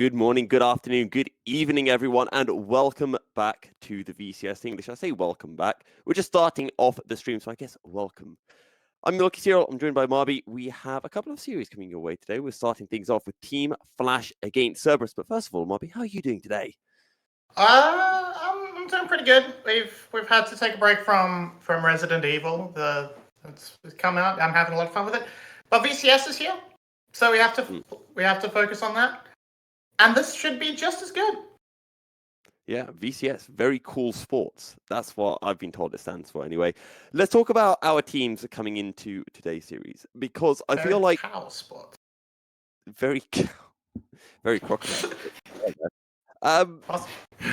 Good morning, good afternoon, good evening, everyone, and welcome back to the VCS English. I say welcome back. We're just starting off the stream, so I guess welcome. I'm Milky Cyril. I'm joined by Marby. We have a couple of series coming your way today. We're starting things off with Team Flash against Cerberus. But first of all, Marby, how are you doing today? I'm doing pretty good. We've had to take a break from Resident Evil. It's come out. I'm having a lot of fun with it. But VCS is here, so we have to focus on that. And this should be just as good. Yeah, VCS, very cool sports. That's what I've been told it stands for anyway. Let's talk about our teams coming into today's series, because I feel like cow sport. Very crocodile. I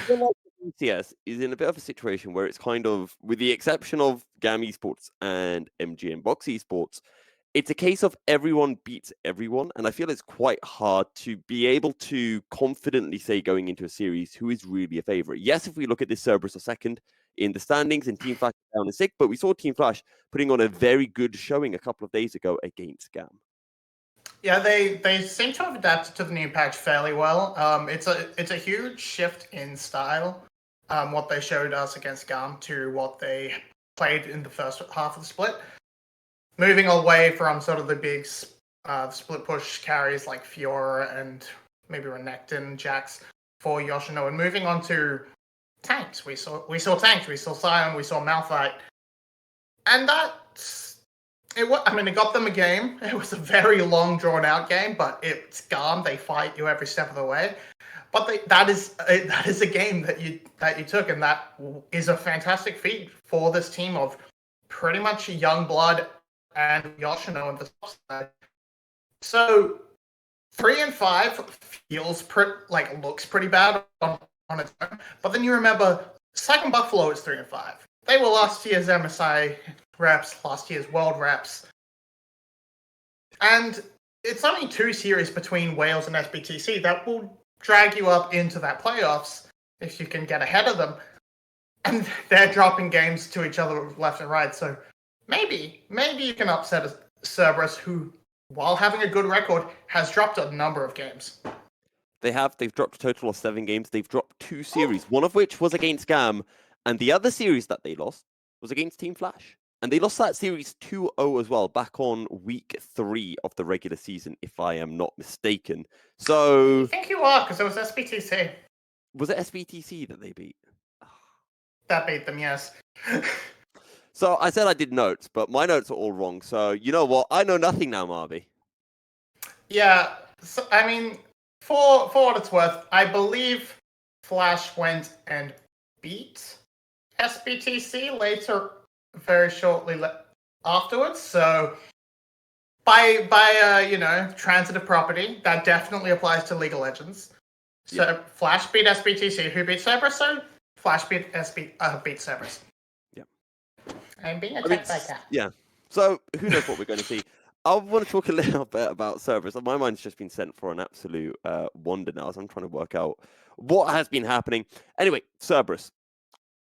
feel like VCS is in a bit of a situation where it's kind of, with the exception of GAM Esports and MGM Box Esports, it's a case of everyone beats everyone, and I feel it's quite hard to be able to confidently say going into a series who is really a favorite. Yes, if we look at this, Cerberus are second in the standings and Team Flash down in sixth, but we saw Team Flash putting on a very good showing a couple of days ago against GAM. Yeah, they seem to have adapted to the new patch fairly well. It's a huge shift in style. What they showed us against GAM to what they played in the first half of the split. Moving away from sort of the big split push carries like Fiora and maybe Renekton, Jax for Yoshino, and moving on to tanks. We saw tanks, we saw Sion, we saw Malphite, and it got them a game. It was a very long, drawn out game, but it's GAM. They fight you every step of the way. But that is a game that you took, and that is a fantastic feat for this team of pretty much young blood and Yoshino on the top side. So 3 and 5 feels looks pretty bad on its own. But then you remember Second Buffalo is 3 and 5. They were last year's MSI reps, last year's World reps. And it's only 2 series between Wales and SBTC that will drag you up into that playoffs if you can get ahead of them. And they're dropping games to each other left and right, so maybe you can upset Cerberus, who, while having a good record, has dropped a number of games. They've dropped a total of 7 games. They've dropped 2 series, one of which was against GAM, and the other series that they lost was against Team Flash. And they lost that series 2-0 as well, back on week 3 of the regular season, if I am not mistaken. So I think you are, because it was SBTC. Was it SBTC that they beat? That beat them, yes. So I said I did notes, but my notes are all wrong. So you know what? I know nothing now, Marby. Yeah, so, for what it's worth, I believe Flash went and beat SBTC later, very shortly afterwards. So by transitive property, that definitely applies to League of Legends. So yeah. Flash beat SBTC, who beat Cerberus? So Flash beat Cerberus. Yeah. I'm being attacked by that. Yeah. So who knows what we're going to see. I want to talk a little bit about Cerberus. My mind's just been sent for an absolute wonder now, as I'm trying to work out what has been happening. Anyway, Cerberus.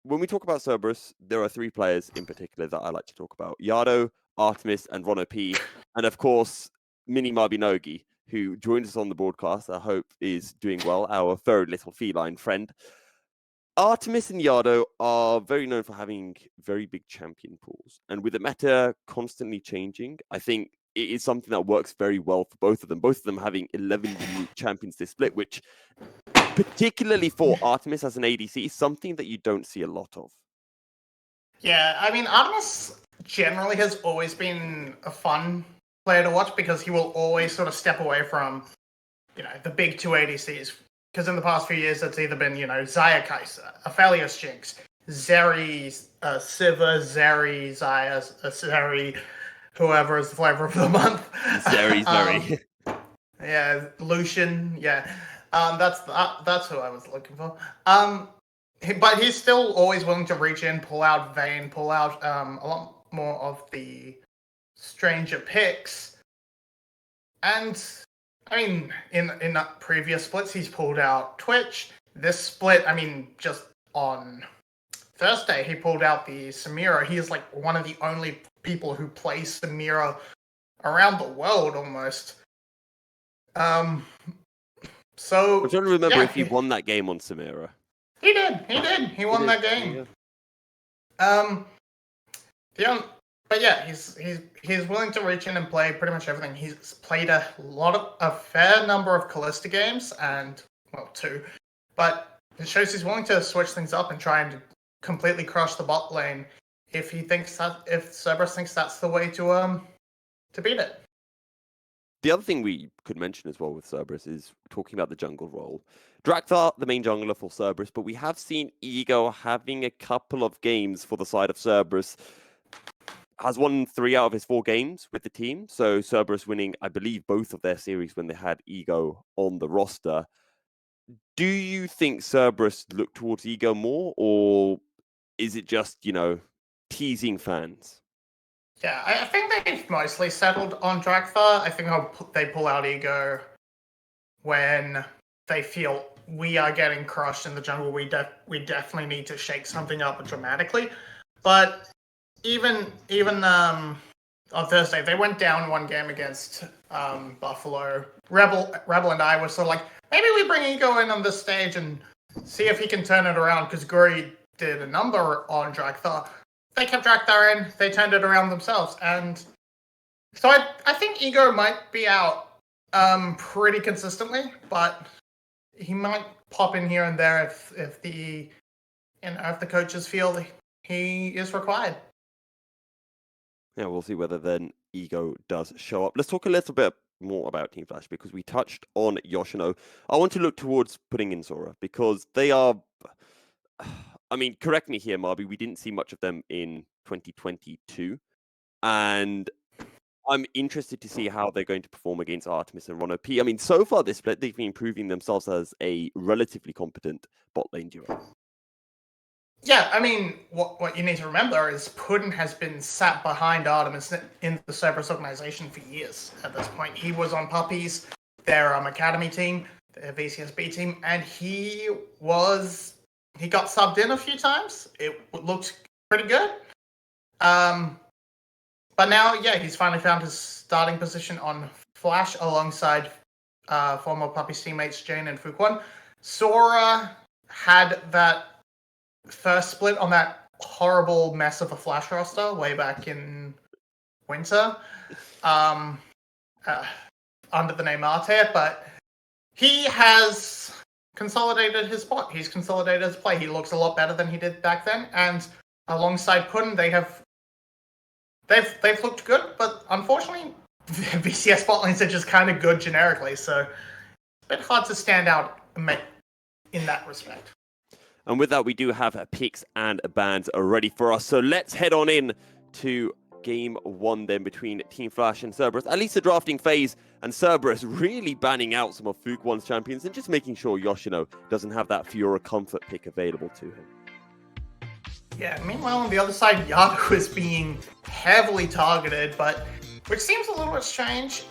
When we talk about Cerberus, there are 3 players in particular that I like to talk about. Yado, Artemis, and Rono P. And of course, Mini Mabinogi, who joined us on the broadcast. I hope is doing well, our furry little feline friend. Artemis and Yado are very known for having very big champion pools. And with the meta constantly changing, I think it is something that works very well for both of them. Both of them having 11 unique champions this split, which, particularly for Artemis as an ADC, is something that you don't see a lot of. Yeah, Artemis generally has always been a fun player to watch because he will always sort of step away from, the big 2 ADCs. Because in the past few years, it's either been, Xayah Kai'Sa, Aphelios Jinx, Zeri, Siva, Zeri, Xayah, Zeri, whoever is the flavor of the month. Zeri. Yeah, Lucian, yeah. That's who I was looking for. But he's still always willing to reach in, pull out Vayne, pull out a lot more of the stranger picks. And in previous splits, he's pulled out Twitch. This split, just on Thursday, he pulled out the Samira. He is like one of the only people who play Samira around the world almost. So I'm trying to remember yeah, if he won that game on Samira. he did. He won that game. Yeah. But yeah, he's willing to reach in and play pretty much everything. He's played a fair number of Callista games, and well, 2. But it shows he's willing to switch things up and try and completely crush the bot lane if Cerberus thinks that's the way to beat it. The other thing we could mention as well with Cerberus is talking about the jungle role. Drakthar, the main jungler for Cerberus, but we have seen Ego having a couple of games for the side of Cerberus. Has won 3 out of his 4 games with the team. So Cerberus winning, I believe, both of their series when they had Ego on the roster. Do you think Cerberus look towards Ego more, or is it just, teasing fans? Yeah, I think they've mostly settled on Drakthar. I think they pull out Ego when they feel we are getting crushed in the jungle. We definitely need to shake something up dramatically. But even on Thursday, they went down 1 game against Buffalo. Rebel and I were sort of like, maybe we bring Ego in on this stage and see if he can turn it around, because Guri did a number on Drakthar. They kept Drakthar in, they turned it around themselves, and so I think Ego might be out pretty consistently, but he might pop in here and there if the coaches feel he is required. Yeah, we'll see whether then Ego does show up. Let's talk a little bit more about Team Flash, because we touched on Yoshino. I want to look towards putting in Sora, because they are... I mean, correct me here, Marby, we didn't see much of them in 2022. And I'm interested to see how they're going to perform against Artemis and Rono P. I mean, so far this split, they've been proving themselves as a relatively competent bot lane duo. Yeah, I mean, what you need to remember is Puddin has been sat behind Artemis in the Cerberus organization for years at this point. He was on Puppies, their academy team, their VCS B team, and he got subbed in a few times. It looked pretty good. But now, yeah, he's finally found his starting position on Flash alongside former Puppies teammates Jane and Fuquan. Sora had that first split on that horrible mess of a Flash roster way back in winter under the name Arte, but he has consolidated his spot. He's consolidated his play. He looks a lot better than he did back then, and alongside Puddin, they've looked good, but unfortunately, VCS bot lanes are just kind of good generically, so it's a bit hard to stand out in that respect. And with that, we do have picks and bans ready for us. So let's head on in to game 1 then between Team Flash and Cerberus. At least the drafting phase, and Cerberus really banning out some of Fuquan's champions and just making sure Yoshino doesn't have that Fiora comfort pick available to him. Yeah, meanwhile on the other side, Yadu is being heavily targeted, but which seems a little bit strange,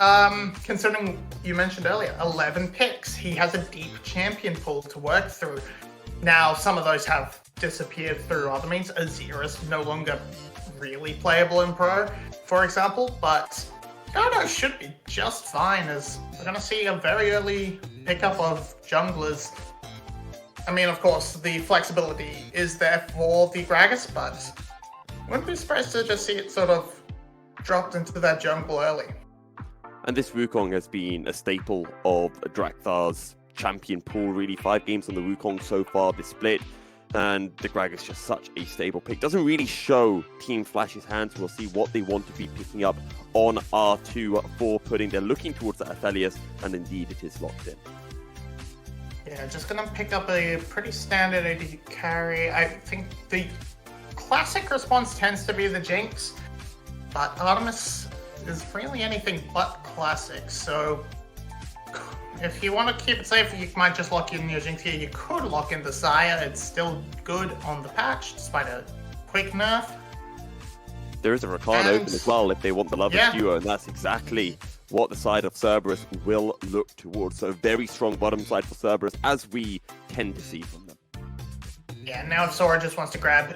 considering you mentioned earlier, 11 picks. He has a deep champion pool to work through. Now, some of those have disappeared through other means. Azir is no longer really playable in Pro, for example, but Yadu should be just fine, as we're going to see a very early pickup of junglers. I mean, of course, the flexibility is there for the Gragas, but wouldn't be surprised to just see it sort of dropped into that jungle early. And this Wukong has been a staple of Drakthar's champion pool, really. 5 games on the Wukong so far this split, and the Gragas is just such a stable pick. Doesn't really show Team Flash's hands. We'll see what they want to be picking up on R2 for Pudding. They're looking towards the Aphelios, and indeed it is locked in. Yeah, just gonna pick up a pretty standard AD carry. I think the classic response tends to be the Jinx, but Artemis is really anything but classic, so if you want to keep it safe, you might just lock in your Jinx here. You could lock in the Xayah. It's still good on the patch, despite a quick nerf. There is a Rakan open as well if they want the Lovers duo, and that's exactly what the side of Cerberus will look towards. So very strong bottom side for Cerberus, as we tend to see from them. Yeah, now if Sora just wants to grab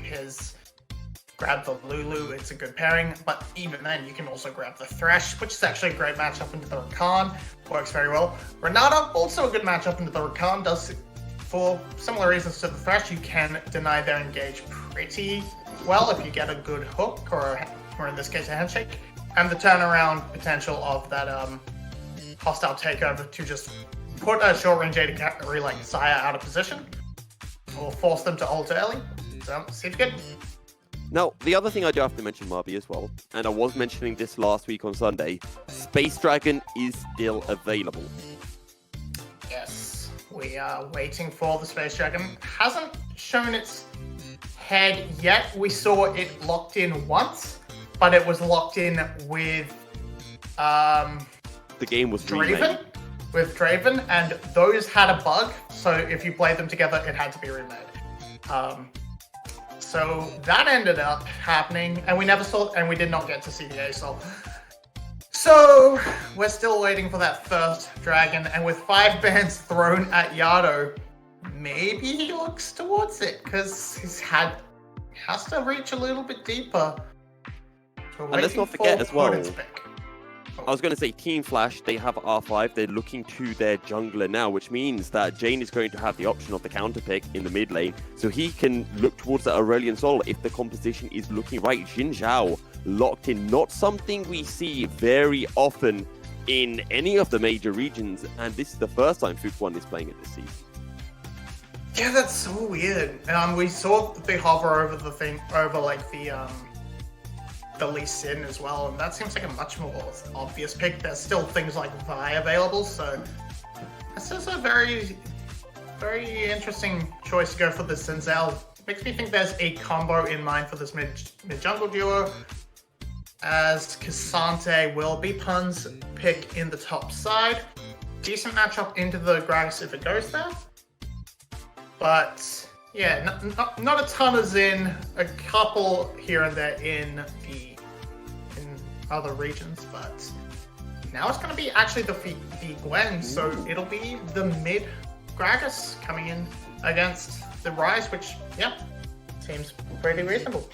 his grab the Lulu, it's a good pairing, but even then you can also grab the Thresh, which is actually a great matchup into the Rakan, works very well. Renata, also a good matchup into the Rakan, does, for similar reasons to the Thresh, you can deny their engage pretty well if you get a good hook, or in this case a handshake, and the turnaround potential of that hostile takeover to just put a short range AD carry like Xayah out of position, or force them to ult early. So, see if you get. Now, the other thing I do have to mention, Marby, as well, and I was mentioning this last week on Sunday, Space Dragon is still available. Yes, we are waiting for the Space Dragon. Hasn't shown its head yet. We saw it locked in once, but it was locked in with The game was Draven. remade. With Draven, and those had a bug, so if you played them together, it had to be remade. So that ended up happening, and we never saw, and we did not get to see the ASOL. So we're still waiting for that first dragon, and with 5 bans thrown at Yado, maybe he looks towards it because has to reach a little bit deeper. So And let's not forget as well, Odin's pick. I was going to say Team Flash, they have R5, they're looking to their jungler now, which means that Jane is going to have the option of the counter pick in the mid lane, so he can look towards the Aurelion Sol if the composition is looking right. Xin Zhao locked in, not something we see very often in any of the major regions, and this is the first time Fuquan is playing it this season. Yeah, that's so weird. We saw the hover over the thing, over like the Lee Sin as well, and that seems like a much more obvious pick. There's still things like Vi available, so this is a very, very interesting choice to go for the Sinzel. Makes me think there's a combo in mind for this mid jungle duo, as Cassante will be Pun's pick in the top side. Decent matchup into the Gragas if it goes there, but yeah, not a ton of Xin, a couple here and there in other regions, but now it's going to be actually the Gwen, so it'll be the mid Gragas coming in against the Rise, which, yeah, seems pretty reasonable.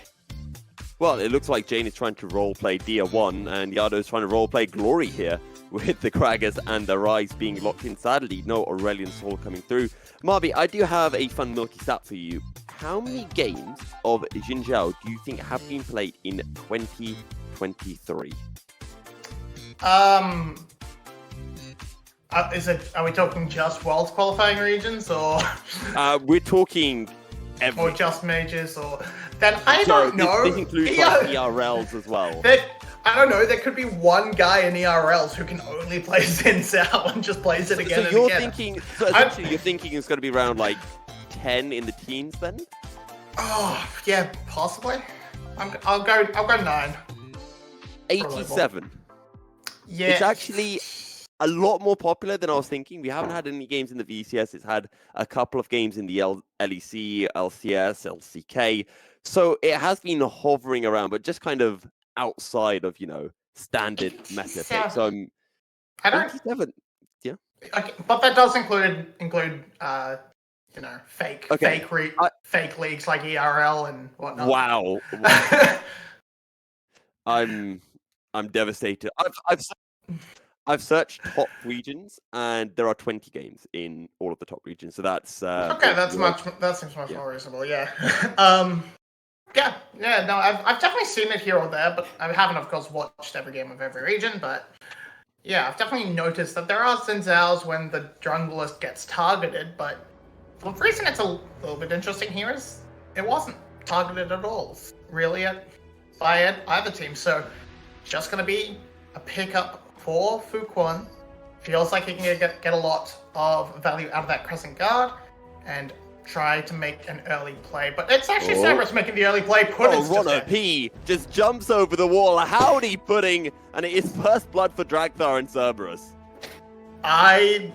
Well, it looks like Jane is trying to roleplay Dia 1, and Yado is trying to roleplay Glory here, with the Gragas and the Rise being locked in. Sadly, no Aurelion Sol coming through. Marby, I do have a fun milky stat for you. How many games of Xin Zhao do you think have been played in 2023? Are we talking just Worlds qualifying regions, or We're talking or just majors, or then I don't know. This includes like ERLs as well. I don't know. There could be one guy in ERLs who can only play Xin Zhao and just plays it again and you're again. So essentially, you're thinking it's going to be around like 10 in the teens then? Oh yeah, possibly. I'll go 9. 87. Yeah, It's actually a lot more popular than I was thinking. We haven't had any games in the VCS. It's had a couple of games in the LEC, LCS, LCK. So it has been hovering around, but just kind of outside of, standard meta picks. So I don't. 87. Yeah. Okay, but that does include fake leagues like ERL and whatnot. Wow. I'm devastated. I've searched top regions, and there are 20 games in all of the top regions. So that's okay. That seems much more reasonable. Yeah. No, I've definitely seen it here or there, but I haven't, of course, watched every game of every region. But yeah, I've definitely noticed that there are Xin Zhaos when the jungler gets targeted. But the reason it's a little bit interesting here is it wasn't targeted at all, really, by either team. So it's just going to be a pickup for Fuquan. Feels like he can get a lot of value out of that Crescent Guard and try to make an early play. But it's actually Cerberus making the early play. Runner P just jumps over the wall. Howdy pudding! And it is first blood for Dragthar and Cerberus. I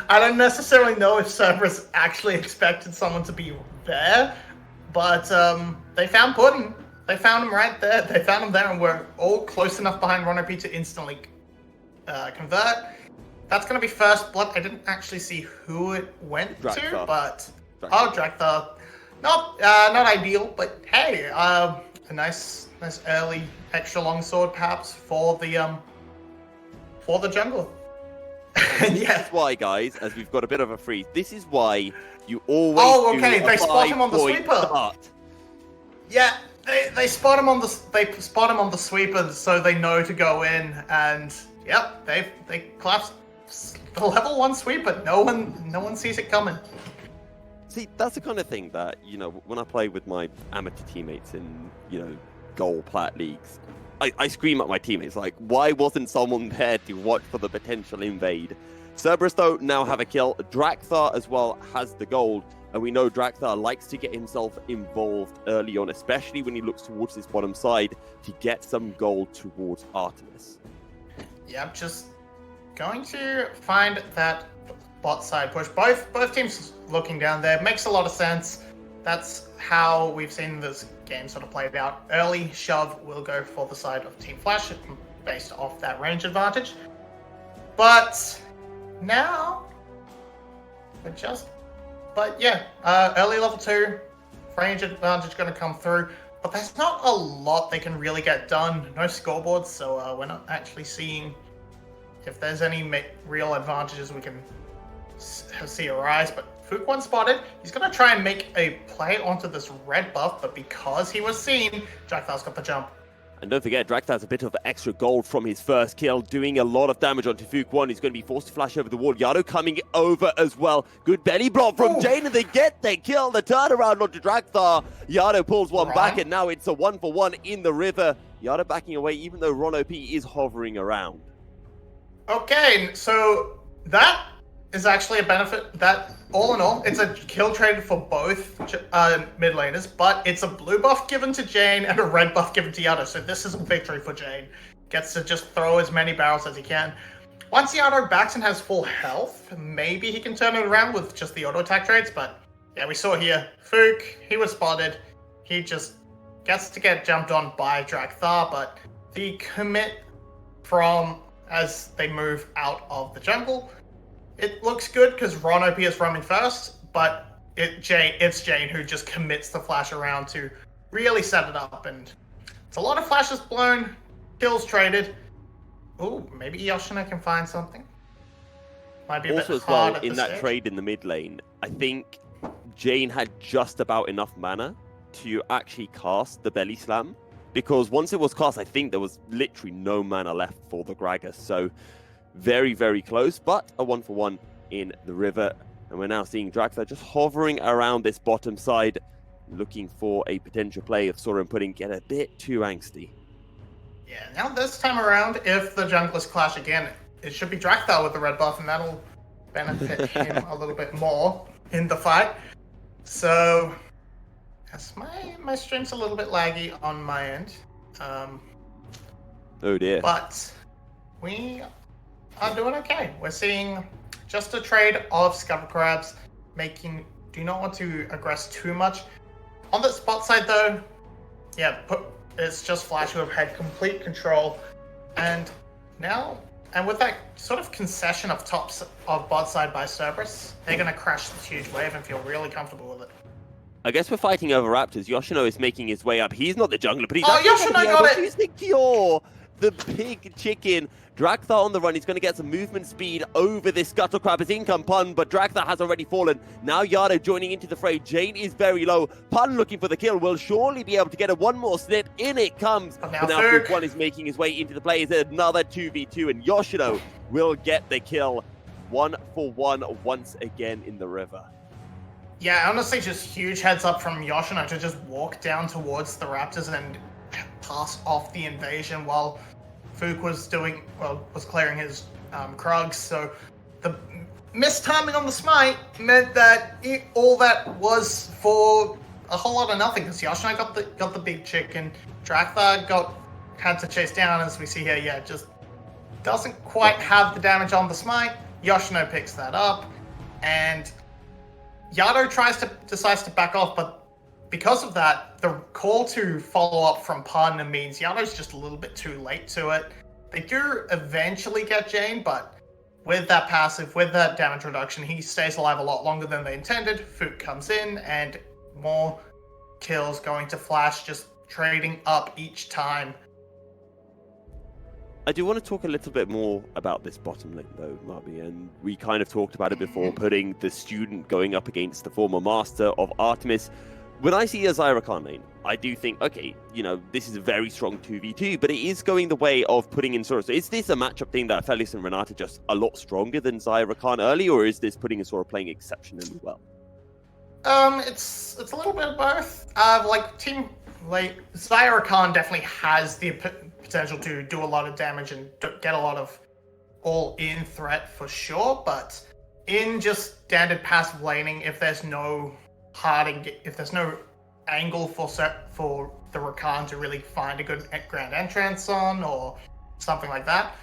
don't necessarily know if Cerberus actually expected someone to be there, but they found Pudding. They found him right there. They found him there, and we're all close enough behind Runner P to instantly convert. That's going to be first blood. I didn't actually see who it went to, but Dragthar. Not ideal, but hey, a nice early extra long sword perhaps for the jungle. This Yeah. is why, guys, as we've got a bit of a freeze, this is why you always Oh, do okay. a They spot him on the 5-point sweeper. start. Yeah, they spot him on the sweeper, so they know to go in, and yep, they collapse the level 1 sweeper. No one sees it coming. See, that's the kind of thing that, when I play with my amateur teammates in, gold plat leagues, I scream at my teammates, like, why wasn't someone there to watch for the potential invade? Cerberus, though, now have a kill. Drakthar, as well, has the gold. And we know Drakthar likes to get himself involved early on, especially when he looks towards this bottom side to get some gold towards Artemis. Yep, just going to find that bot side push. Both teams looking down there makes a lot of sense. That's how we've seen this game sort of played out. Early shove will go for the side of Team Flash based off that range advantage. But now early level 2 range advantage going to come through. But there's not a lot they can really get done. No scoreboards, so we're not actually seeing if there's any real advantages we can see arise. But Fook one spotted. He's going to try and make a play onto this red buff, but because he was seen, Drakthar's got the jump. And don't forget, Drakthar has a bit of extra gold from his first kill, doing a lot of damage onto Fook 1. He's going to be forced to flash over the wall. Yado coming over as well. Good belly block from Jane, and they get their kill. The turnaround onto Drakthar. Yado pulls one back, and now it's a 1-for-1 in the river. Yado backing away, even though Ron OP is hovering around. Okay, so that is actually a benefit. That, all in all, it's a kill trade for both mid laners, but it's a blue buff given to Jane and a red buff given to Yado, so this is a victory for Jane. Gets to just throw as many barrels as he can. Once Yado backs and has full health, maybe he can turn it around with just the auto attack trades, but yeah, we saw here, Fook, he was spotted. He just gets to get jumped on by Drakthar, but the commit from as they move out of the jungle, it looks good because Ron OP is roaming first, but it's Jane who just commits the flash around to really set it up, and it's a lot of flashes blown, kills traded. Ooh, maybe Yoshino can find something. Might be a Also bit as well, hard in that trade in the mid lane, I think Jane had just about enough mana to actually cast the belly slam, because once it was cast, I think there was literally no mana left for the Gragas. So very, very close, but a 1-for-1 in the river. And we're now seeing Drakthar just hovering around this bottom side, looking for a potential play of Sora and Pudding get a bit too angsty. Yeah, now this time around, if the junglers clash again, it should be Drakthar with the red buff, and that'll benefit him a little bit more in the fight. So, yes, my stream's a little bit laggy on my end. Oh dear. But we are doing okay. We're seeing just a trade of Scupper Crabs, do not want to aggress too much. On the spot side though, yeah, it's just Flash who have had complete control, and with that sort of concession of bot side by Cerberus, they're gonna crash this huge wave and feel really comfortable with it. I guess we're fighting over Raptors. Yoshino is making his way up. He's not the jungler, but he's Yoshino got it! To secure the big chicken. Drakthar on the run. He's going to get some movement speed over this Scuttle Crab as in come Pun, but Drakthar has already fallen. Now Yado joining into the fray. Jane is very low. Pun looking for the kill. Will surely be able to get one more snip. In it comes. But now Fook 1 is making his way into the play. Is another 2v2, and Yoshino will get the kill. 1-for-1 once again in the river. Yeah, honestly, just huge heads up from Yoshino to just walk down towards the Raptors and pass off the invasion while Fook was clearing his Krugs. So the mistiming on the smite meant that all that was for a whole lot of nothing, because Yoshino got the big chicken. Drakthar had to chase down, as we see here. Yeah, just doesn't quite have the damage on the smite. Yoshino picks that up, and Yado decides to back off, but because of that, the call to follow up from Pun means Yado's just a little bit too late to it. They do eventually get Jane, but with that passive, with that damage reduction, he stays alive a lot longer than they intended. Fook comes in, and more kills going to Flash, just trading up each time. I do want to talk a little bit more about this bottom lane, though, Marby, and we kind of talked about it before, putting the student going up against the former master of Artemis. When I see a Zyra Khan lane, I do think, okay, you know, this is a very strong 2v2, but it is going the way of putting in Sora. So is this a matchup thing that Felius and Renata just a lot stronger than Zyra Khan early, or is this putting in Sora playing exceptionally well? It's a little bit of both. Zyra Khan definitely has the potential to do a lot of damage and get a lot of all-in threat for sure, but in just standard passive laning, if there's no angle for the Rakan to really find a good grand entrance on or something like that,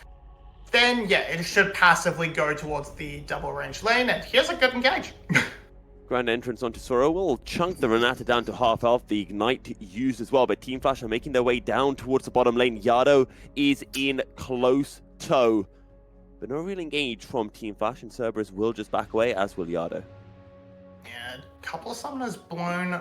then yeah, it should passively go towards the double range lane, and here's a good engage. Grand entrance onto Sora will chunk the Renata down to half health. The Ignite used as well, but Team Flash are making their way down towards the bottom lane. Yado is in close tow, but no real engage from Team Flash, and Cerberus will just back away, as will Yado. Yeah, a couple of summoners blown,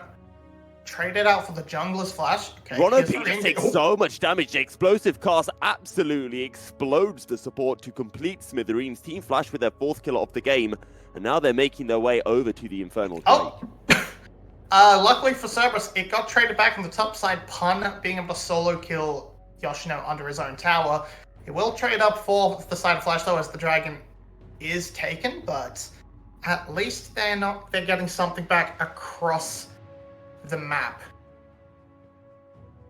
traded out for the jungler's Flash. Okay, Rono P just takes so much damage. The explosive cast absolutely explodes the support to complete smithereens. Team Flash with their 4th kill of the game, and now they're making their way over to the Infernal Tree. Oh! Luckily for Cerberus, it got traded back on the top side. Pun being able to solo kill Yoshino under his own tower. It will trade up for the side of Flash though, as the dragon is taken, but at least they're getting something back across the map.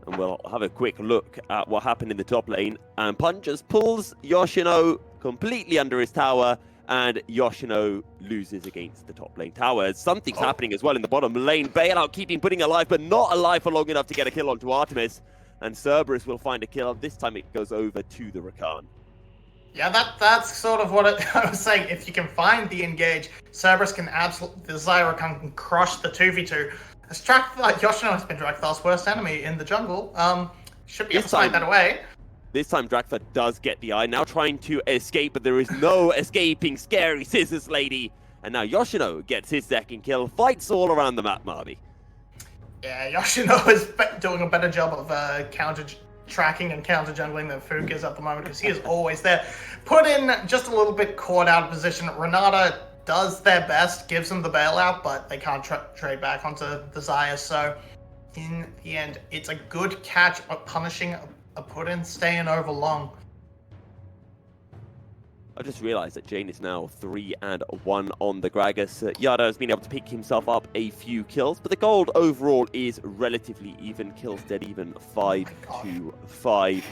And we'll have a quick look at what happened in the top lane. And Pun just pulls Yoshino completely under his tower, and Yoshino loses against the top lane tower. Something's happening as well in the bottom lane. Bailout keeping putting alive, but not alive for long enough to get a kill onto Artemis. And Cerberus will find a kill. This time it goes over to the Rakan. Yeah, that's sort of what I was saying. If you can find the engage, Cerberus can the Zyra can crush the 2v2. Yoshino has been Drakthar's worst enemy in the jungle. Should be able to find that away. This time Drakthar does get the eye, now trying to escape, but there is no escaping Scary Scissors Lady. And now Yoshino gets his second kill, fights all around the map, Marby. Yeah, Yoshino is doing a better job of counter-tracking and counter-jungling than Fook is at the moment, because he is always there. Put in just a little bit caught out of position. Renata does their best, gives them the bailout, but they can't trade back onto the Xayah, so in the end, it's a good catch of punishing a put-in, staying over long. I just realized that Jane is now 3-1 on the Gragas. Yada has been able to pick himself up a few kills, but the gold overall is relatively even. Kills dead even 5-5.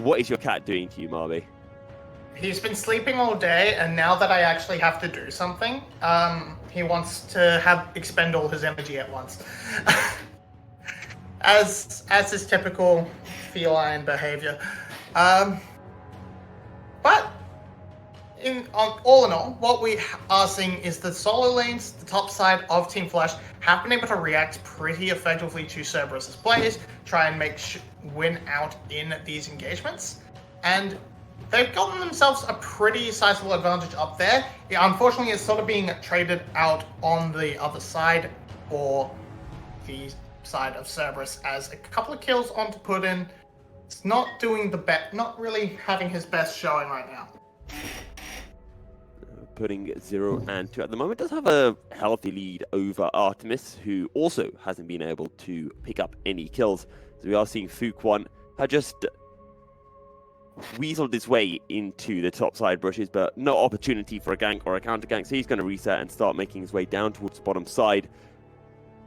What is your cat doing to you, Marby? He's been sleeping all day, and now that I actually have to do something, he wants to expend all his energy at once. as is typical feline behavior. But all in all, what we are seeing is the solo lanes, the top side of Team Flash, have been able to react pretty effectively to Cerberus's plays, try and win out in these engagements, and they've gotten themselves a pretty sizable advantage up there. Unfortunately, it's sort of being traded out on the other side for the side of Cerberus, as a couple of kills onto Puddin. It's not doing not really having his best showing right now. Putting 0 and 2 at the moment, does have a healthy lead over Artemis, who also hasn't been able to pick up any kills. So we are seeing Fook1 had just weaseled his way into the top side bushes, but no opportunity for a gank or a counter gank, so he's going to reset and start making his way down towards the bottom side.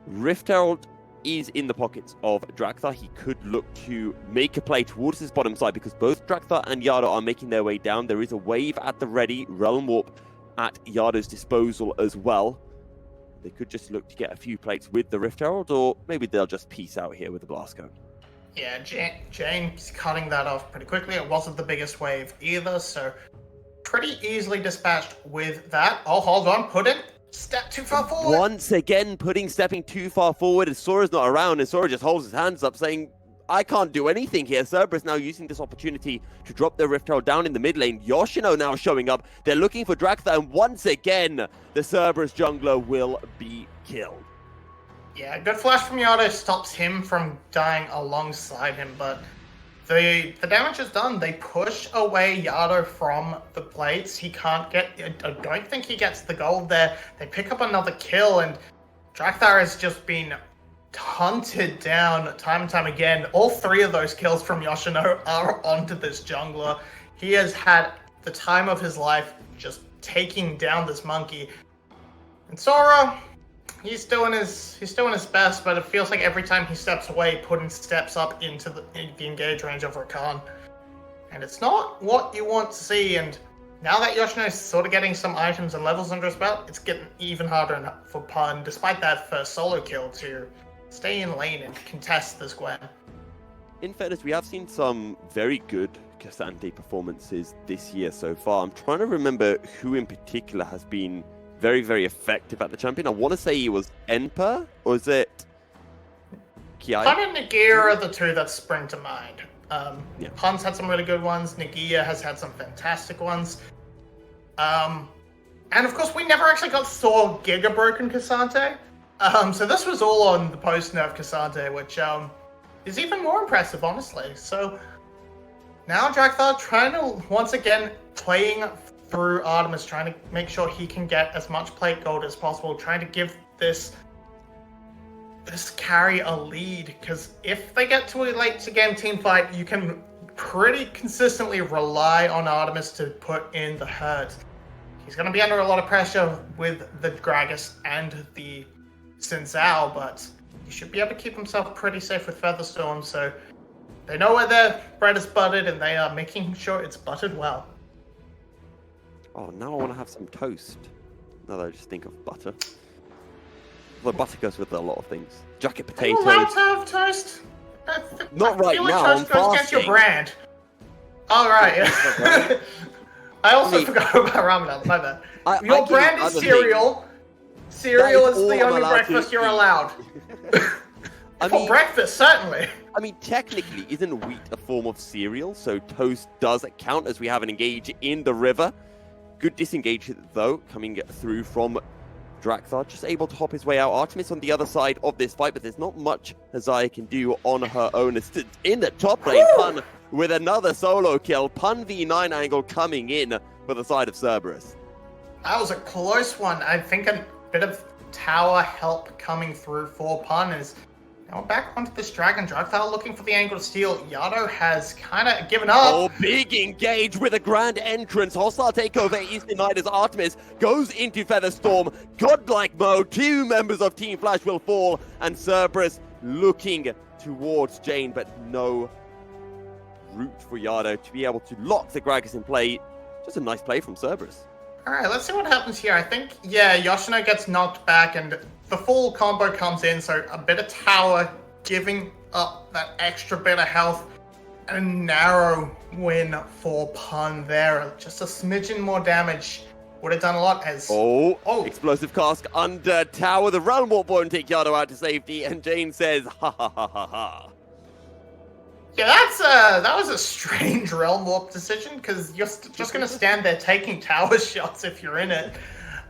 Rift Herald is in the pockets of Drakthar. He could look to make a play towards his bottom side, because both Drakthar and Yado are making their way down. There is a wave at the ready, Realm Warp at Yado's disposal as well. They could just look to get a few plates with the Rift Herald, or maybe they'll just peace out here with the Blast Cone. Yeah, Jane's cutting that off pretty quickly. It wasn't the biggest wave either, so pretty easily dispatched with that. Oh, hold on, Puddin. Step too far forward. Once again, stepping too far forward, and Sora's not around, and Sora just holds his hands up saying, I can't do anything here. Cerberus now using this opportunity to drop their Rift Herald down in the mid lane. Yoshino now showing up. They're looking for Drakthar, and once again, the Cerberus jungler will be killed. Yeah, good flash from Yado stops him from dying alongside him, but the damage is done. They push away Yado from the plates. He can't get... I don't think he gets the gold there. They pick up another kill, and Drakthar has just been hunted down time and time again. All 3 of those kills from Yoshino are onto this jungler. He has had the time of his life just taking down this monkey. And Sora, he's doing his best, but it feels like every time he steps away, Puddin steps up into the engage range of Rakan. And it's not what you want to see, and now that Yoshino's sort of getting some items and levels under his belt, it's getting even harder for Pun, despite that first solo kill, to stay in lane and contest this Gwen. In fairness, we have seen some very good Cassandre performances this year so far. I'm trying to remember who in particular has been very, very effective at the champion. I want to say it was Enper, or is it Kiai? Pun and Nagia are the 2 that spring to mind. Yeah. Pun's had some really good ones. Nagia has had some fantastic ones. And of course, we never actually got Thor Giga Broken Cassandre. So this was all on the post-nerf Cassandre, which is even more impressive, honestly. So now Drakthar trying to, once again, playing through Artemis, trying to make sure he can get as much plate gold as possible, trying to give this carry a lead, because if they get to a late game team fight, you can pretty consistently rely on Artemis to put in the hurt. He's going to be under a lot of pressure with the Gragas and the Xin Zhao, but he should be able to keep himself pretty safe with Featherstorm, so they know where their bread is buttered, and they are making sure it's buttered well. Oh, now I want to have some toast. Now that I just think of butter. Well, butter goes with a lot of things. Jacket Are you potatoes. allowed to have toast? Not right now, I'm Toast goes against your fasting. brand. All right. I also forgot about Ramadan. My bad. I Your can brand eat is other cereal. Cereal That is is all the I'm only allowed breakfast to you're eat. allowed. I For mean, breakfast, certainly. I mean, technically, isn't wheat a form of cereal? So toast does count as we have an engage in the river. Good disengage, though, coming through from Drakthar. Just able to hop his way out. Artemis on the other side of this fight, but there's not much Hazaya can do on her own. In the top lane, Pun with another solo kill. Pun V9 angle coming in for the side of Cerberus. That was a close one. I think a bit of tower help coming through for Pun is now back onto this dragon. Drakthar looking for the angle to steal. Yado has kind of given up. Oh, big engage with a grand entrance. Hostile takeover Eastern Knight as Artemis goes into Featherstorm. Godlike mode. 2 members of Team Flash will fall. And Cerberus looking towards Jane, but no route for Yado to be able to lock the Gragas in play. Just a nice play from Cerberus. Alright, let's see what happens here. I think, yeah, Yoshino gets knocked back and the full combo comes in, so a bit of tower giving up that extra bit of health. And a narrow win for Pun there. Just a smidgen more damage. Would have done a lot as... Oh, explosive cask under tower. The Realm Warp won't take Yado out to safety, and Jane says, ha ha ha ha ha. Yeah, that was a strange Realm Warp decision, because you're just going to stand there taking tower shots if you're in it.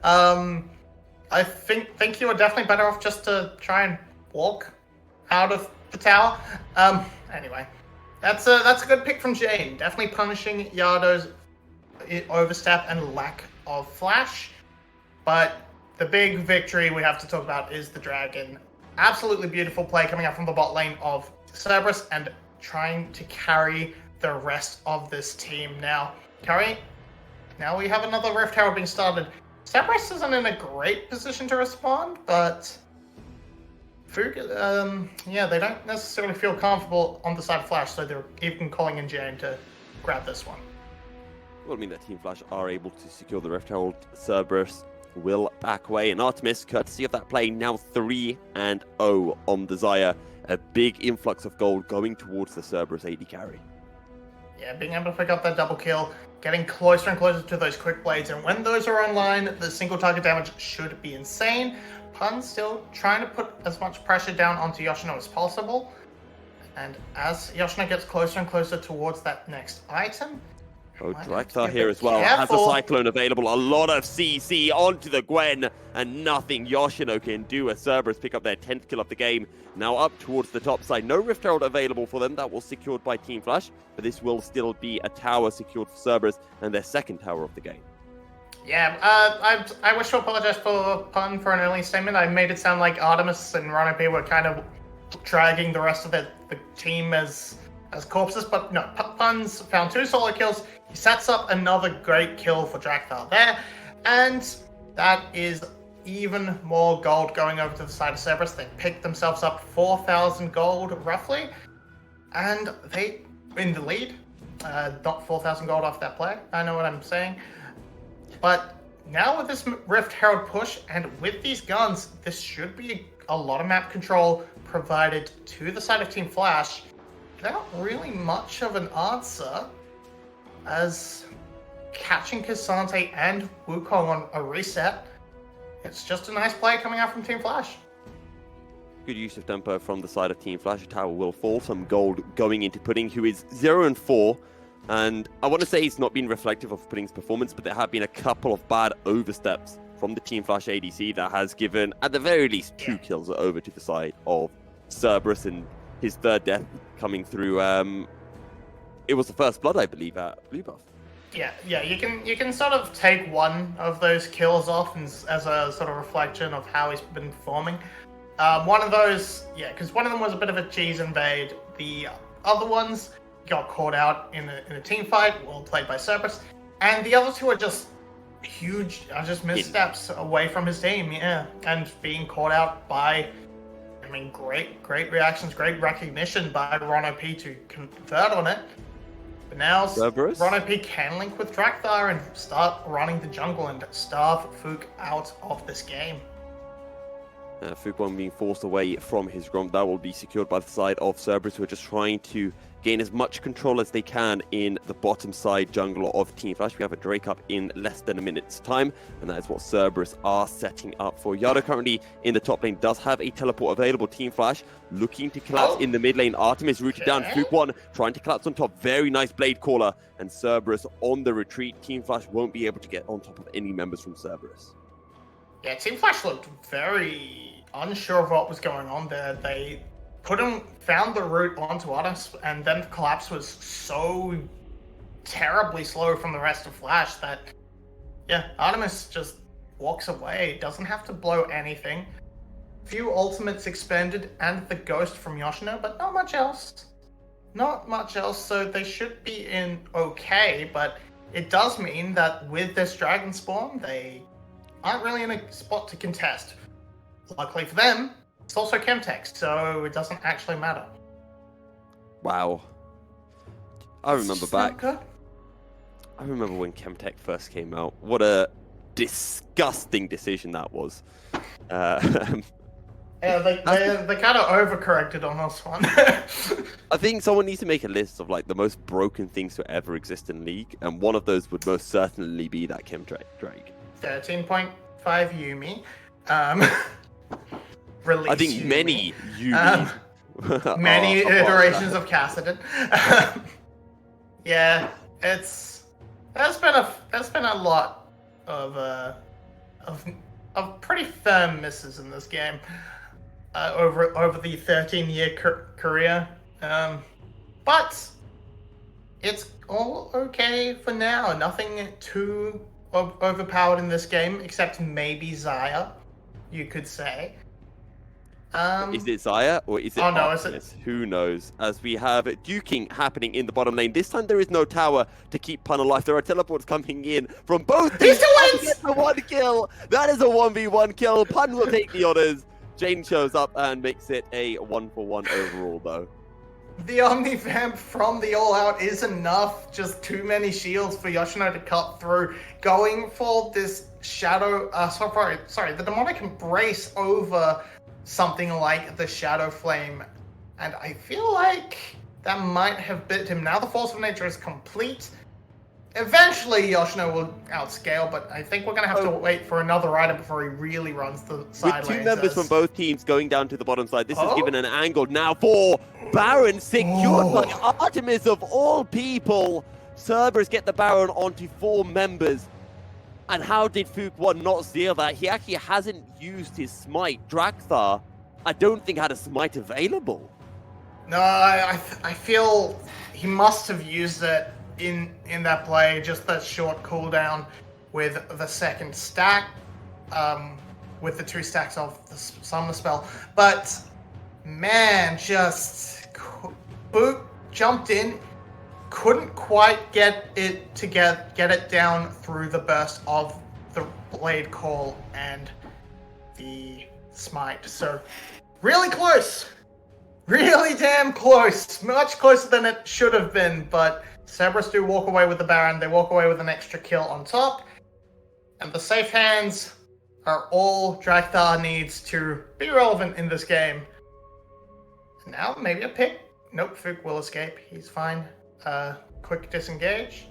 I think you were definitely better off just to try and walk out of the tower. Anyway, that's a good pick from Jane. Definitely punishing Yado's overstep and lack of flash. But the big victory we have to talk about is the dragon. Absolutely beautiful play coming out from the bot lane of Cerberus and trying to carry the rest of this team. Now we have another Rift Tower being started. Cerberus isn't in a great position to respond, but yeah, they don't necessarily feel comfortable on the side of Flash, so they're even calling in Jane to grab this one. Well, I mean, that Team Flash are able to secure the Rift Herald. Cerberus will back away, and Artemis, courtesy of that play, now 3-0 on the Xayah. A big influx of gold going towards the Cerberus AD carry. Yeah, being able to pick up that double kill, getting closer and closer to those quick blades, and when those are online, the single target damage should be insane. Pun still trying to put as much pressure down onto Yoshino as possible. And as Yoshino gets closer and closer towards that next item, Oh, Might have to Drekthar be a here bit as well. Has a careful. Cyclone available. A lot of CC onto the Gwen, and nothing Yoshino can do as Cerberus pick up their 10th kill of the game. Now up towards the top side. No Rift Herald available for them. That was secured by Team Flash, but this will still be a tower secured for Cerberus and their second tower of the game. Yeah, I wish to apologize for Pun for an early statement. I made it sound like Artemis and Rhino P were kind of dragging the rest of the team as corpses, but no, Pun's found 2 solo kills. He sets up another great kill for Drekthar there, and that is even more gold going over to the side of Cerberus. They picked themselves up 4,000 gold roughly, and they in the lead. Not 4,000 gold off that play. I know what I'm saying. But now with this Rift Herald push and with these guns, this should be a lot of map control provided to the side of Team Flash without really much of an answer, as catching Cassante and Wukong on a reset, it's just a nice play coming out from Team Flash. Good use of tempo from the side of Team Flash. A tower will fall. Some gold going into Pudding, who is 0-4. And I want to say he's not been reflective of Pudding's performance, but there have been a couple of bad oversteps from the Team Flash ADC that has given, at the very least, 2 kills over to the side of Cerberus, and his 3rd death coming through. It was the first blood, I believe, at Blue Buff. Yeah, you can sort of take one of those kills off as a sort of reflection of how he's been performing. One of those, because one of them was a bit of a cheese invade. The other ones got caught out in a team fight, well played by Cerberus, and the other 2 are just huge, missteps away from his team, and being caught out by, great reactions, great recognition by Rono P to convert on it. But now Cerberus? Rono P can link with Drekthar and start running the jungle and starve Fook out of this game. Fook being forced away from his Grom. That will be secured by the side of Cerberus, who are just trying to gain as much control as they can in the bottom side jungle of Team Flash. We have a Drake up in less than a minute's time, and that is what Cerberus are setting up for. Yado currently in the top lane does have a teleport available. Team Flash looking to collapse in the mid lane. Artemis rooted down. Fook trying to collapse on top. Very nice blade caller, and Cerberus on the retreat. Team Flash won't be able to get on top of any members from Cerberus. Yeah, Team Flash looked very unsure of what was going on there. They found the route onto us, and then the collapse was so terribly slow from the rest of Flash that, Artemis just walks away. Doesn't have to blow anything. Few ultimates expended and the ghost from Yoshino, but not much else. Not much else, so they should be in okay, but it does mean that with this Dragon Spawn, they aren't really in a spot to contest. Luckily for them, it's also Chemtech, so it doesn't actually matter. Wow. I remember back. Good. I remember when Chemtech first came out. What a disgusting decision that was. Yeah, they kind of overcorrected on this one. I think someone needs to make a list of like the most broken things to ever exist in League, and one of those would most certainly be that Chemtech Drake. 13.5 Yumi. Release I think Yumi. many Yumi. Many iterations of Cassidon. Yeah, that's been a lot of pretty firm misses in this game over the 13-year career. But it's all okay for now. Nothing too overpowered in this game, except maybe Xayah, you could say. Is it Xayah or is it Artemis? Who knows? As we have duking happening in the bottom lane. This time there is no tower to keep Pun alive. There are teleports coming in from both teams. He Gets the 1 kill. That is a 1v1 kill. Pun will take the honors. Jane shows up and makes it a 1-for-1 overall, though. The Omnivamp from the All Out is enough. Just too many shields for Yoshino to cut through. Going for this Shadow... the Demonic Embrace over something like the Shadow Flame. And I feel like that might have bit him. Now the Force of Nature is complete. Eventually Yoshino will outscale, but I think we're going to have to wait for another item before he really runs the side With lanes. 2 members from both teams going down to the bottom side, this is given an angle now for Baron, secured by Artemis of all people. Cerberus get the Baron onto 4 members. And how did Fook1 not steal that? He actually hasn't used his smite. Drakthar, I don't think had a smite available. No, I feel he must have used it in that play, just that short cooldown with the second stack, with the 2 stacks of the summon spell. But man, just Boot jumped in, couldn't quite get it to get it down through the burst of the blade call and the smite. So really close. Really damn close. Much closer than it should have been, but Cerberus do walk away with the Baron. They walk away with an extra kill on top. And the safe hands are all Drakthar needs to be relevant in this game. Now, maybe a pick. Nope, Fook will escape. He's fine. Quick disengage.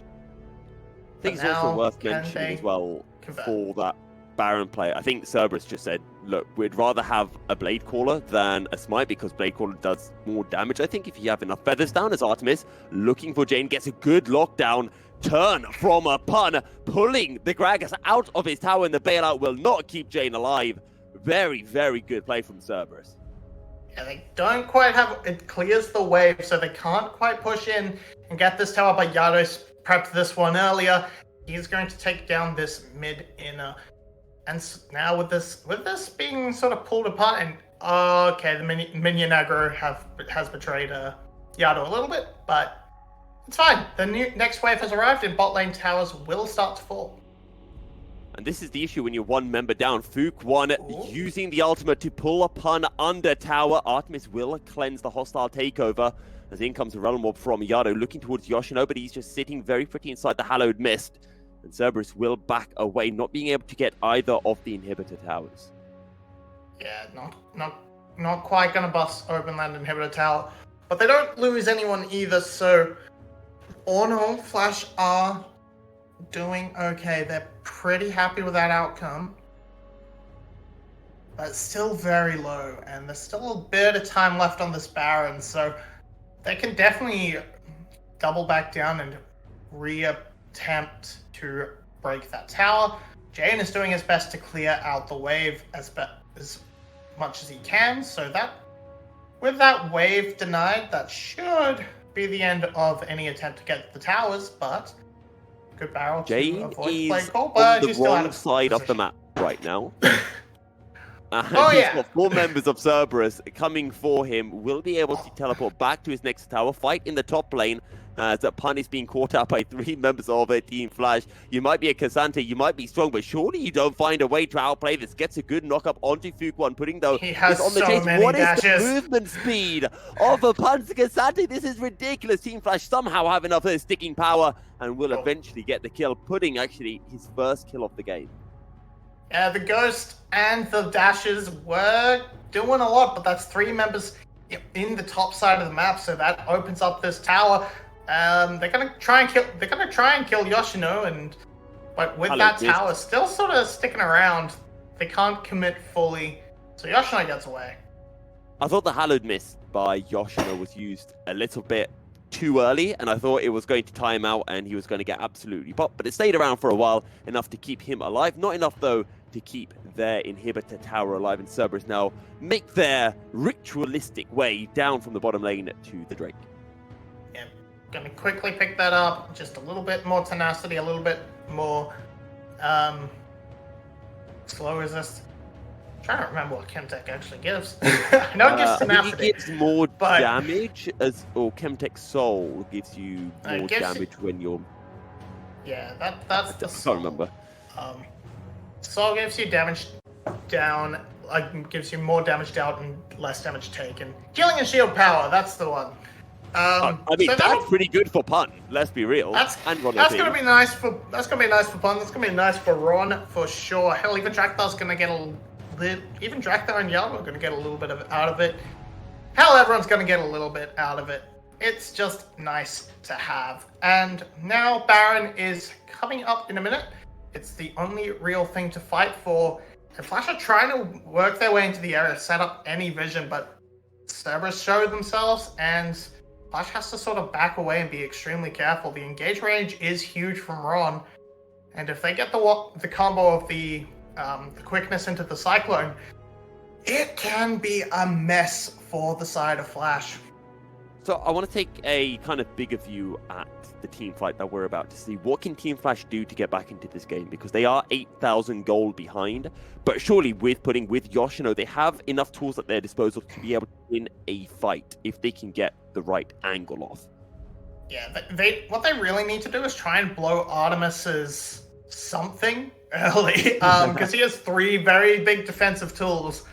I think it's also worth mentioning as well for that Baron play. I think Cerberus just said, look, we'd rather have a Blade Caller than a Smite because Blade Caller does more damage. I think if you have enough feathers down as Artemis, looking for Jane, gets a good lockdown, turn from a pun, pulling the Gragas out of his tower, and the bailout will not keep Jane alive. Very, very good play from Cerberus. Yeah, they don't quite have... It clears the wave, so they can't quite push in and get this tower, but Yados prepped this one earlier. He's going to take down this mid-inner. And now with this being sort of pulled apart, and okay, the minion aggro has betrayed Yado a little bit, but it's fine. The next wave has arrived, and bot lane towers will start to fall. And this is the issue when you're 1 member down. Fook1 using the ultimate to pull a pun under tower. Artemis will cleanse the hostile takeover as in comes a Realm Warp from Yado, looking towards Yoshino, but he's just sitting very pretty inside the Hallowed Mist. And Cerberus will back away, not being able to get either of the inhibitor towers. Yeah, not quite gonna bust open land inhibitor tower, but they don't lose anyone either. So Ornal Flash are doing okay. They're pretty happy with that outcome, but it's still very low, and there's still a bit of time left on this Baron, so they can definitely double back down and reattempt to break that tower. Jane is doing his best to clear out the wave as much as he can, so that with that wave denied, that should be the end of any attempt to get the towers, but good barrel Jane to avoid is play call, but on he's the still out wrong of side of the position. map right now. And Oh, he's yeah. got 4 members of Cerberus coming for him. Will be able to teleport back to his next tower, fight in the top lane, as that pun is being caught out by 3 members of Team Flash. You might be a Cassante, you might be strong, but surely you don't find a way to outplay this. Gets a good knock-up onto Fook1, putting though He has on the so chase. many What is dashes. the movement speed of a pun's Cassante? This is ridiculous. Team Flash somehow have enough sticking power and will eventually get the kill, putting actually his first kill of the game. Yeah, the Ghost and the dashes were doing a lot, but that's 3 members in the top side of the map, so that opens up this tower. They're gonna try and kill Yoshino, but with that tower still sort of sticking around, they can't commit fully, so Yoshino gets away. I thought the Hallowed Mist by Yoshino was used a little bit too early, and I thought it was going to time out and he was going to get absolutely popped, but it stayed around for a while, enough to keep him alive. Not enough, though, to keep their inhibitor tower alive, and Cerberus now make their ritualistic way down from the bottom lane to the Drake. Yeah, gonna quickly pick that up. Just a little bit more tenacity, a little bit more slow resist. I'm trying to remember what Chemtech actually gives. I know it gives tenacity. I think it gives more but damage, or Chemtech Soul gives you more damage when you're... Yeah, that's the I can't remember. Soul gives you damage down, gives you more damage down and less damage taken. Healing and shield power, that's the one. I mean, so that's pretty good for pun. Let's be real. That's gonna be nice for Pun. That's gonna be nice for Ron for sure. Hell, even Draktar's gonna get even Draktar and Yado are gonna get a little bit out of it. Hell, everyone's gonna get a little bit out of it. It's just nice to have. And now Baron is coming up in a minute. It's the only real thing to fight for. And Flash are trying to work their way into the area, set up any vision, but Cerberus show themselves, and Flash has to sort of back away and be extremely careful. The engage range is huge from Ron, and if they get the combo of the quickness into the Cyclone, it can be a mess for the side of Flash. So I want to take a kind of bigger view at the team fight that we're about to see. What can Team Flash do to get back into this game? Because they are 8,000 gold behind, but surely with Yoshino, they have enough tools at their disposal to be able to win a fight if they can get the right angle off. Yeah, what they really need to do is try and blow Artemis's something early, because he has 3 very big defensive tools.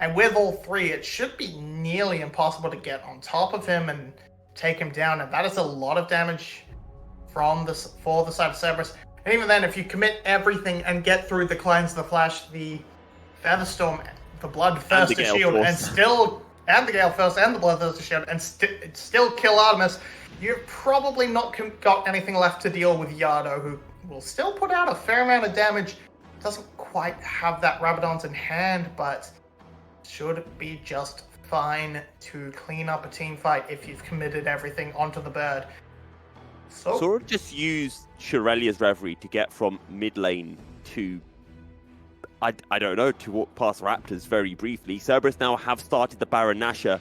And with all 3, it should be nearly impossible to get on top of him and take him down. And that is a lot of damage for the side of Cerberus. And even then, if you commit everything and get through the Cleanse of the Flash, the Featherstorm, the Bloodthirster Shield, and the Gale First and the Bloodthirster Shield, and still kill Artemis, you've probably not got anything left to deal with Yado, who will still put out a fair amount of damage. Doesn't quite have that Rabadon's in hand, but should be just fine to clean up a team fight if you've committed everything onto the bird. So Sora just used Shirelia's Reverie to get from mid lane to, I don't know, to walk past Raptors very briefly. Cerberus now have started the Baron Nashor,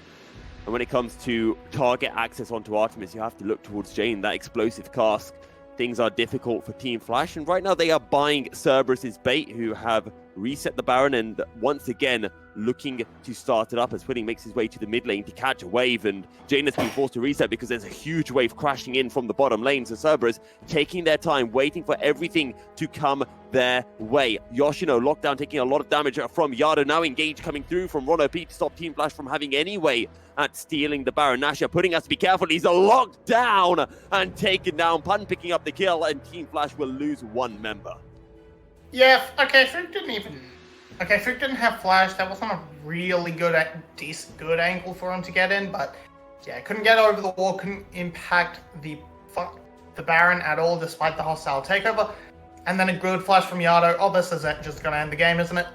and when it comes to target access onto Artemis, you have to look towards Jane, that explosive cask. Things are difficult for Team Flash, and right now they are buying Cerberus's bait, who have reset the Baron, and once again looking to start it up as Pudding makes his way to the mid lane to catch a wave, and Jane has been forced to reset because there's a huge wave crashing in from the bottom lane. So Cerberus taking their time, waiting for everything to come their way. Yoshino locked down, taking a lot of damage from Yado. Now Engage coming through from Ron OP to stop Team Flash from having any way at stealing the Baron Nashor. Pudding has to be careful. He's locked down and taken down. Pun picking up the kill, and Team Flash will lose 1 member. Yeah, okay, Fook didn't have Flash. That wasn't a really good angle for him to get in, but yeah, couldn't get over the wall, couldn't impact the Baron at all, despite the hostile takeover. And then a good flash from Yado. Oh, this is just going to end the game, isn't it?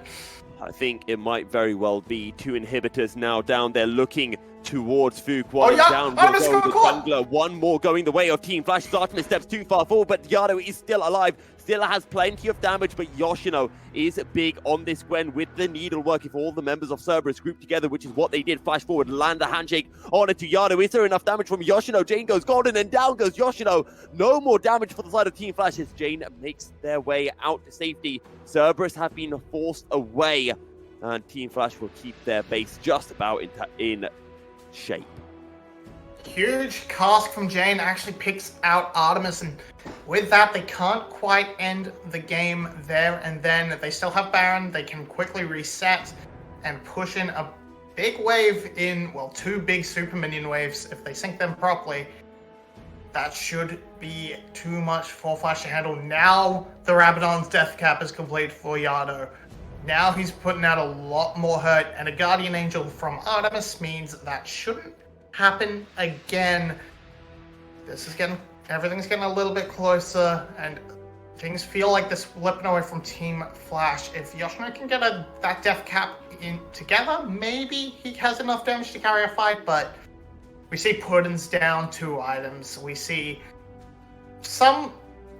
I think it might very well be. 2 inhibitors now down there looking towards Fook. One down will go the jungler. 1 more going the way of Team Flash. Artemis steps too far forward, but Yado is still alive. Still has plenty of damage, but Yoshino is big on this Gwen with the needlework. If all the members of Cerberus group together, which is what they did, flash forward, land a handshake on it to Yado. Is there enough damage from Yoshino? Jane goes golden, and down goes Yoshino. No more damage for the side of Team Flash as Jane makes their way out to safety. Cerberus have been forced away, and Team Flash will keep their base just about in shape. Huge cask from Jane actually picks out Artemis, and with that, they can't quite end the game there and then. They still have Baron. They can quickly reset and push in a big wave in, well, 2 big super minion waves if they sync them properly. That should be too much for Flash to handle. Now the Rabadon's death cap is complete for Yado. Now he's putting out a lot more hurt, and a Guardian Angel from Artemis means that shouldn't happen again. Everything's getting a little bit closer, and things feel like they're slipping away from Team Flash. If Yoshino can get that death cap in together, maybe he has enough damage to carry a fight, but we see Puddin's down 2 items. We see some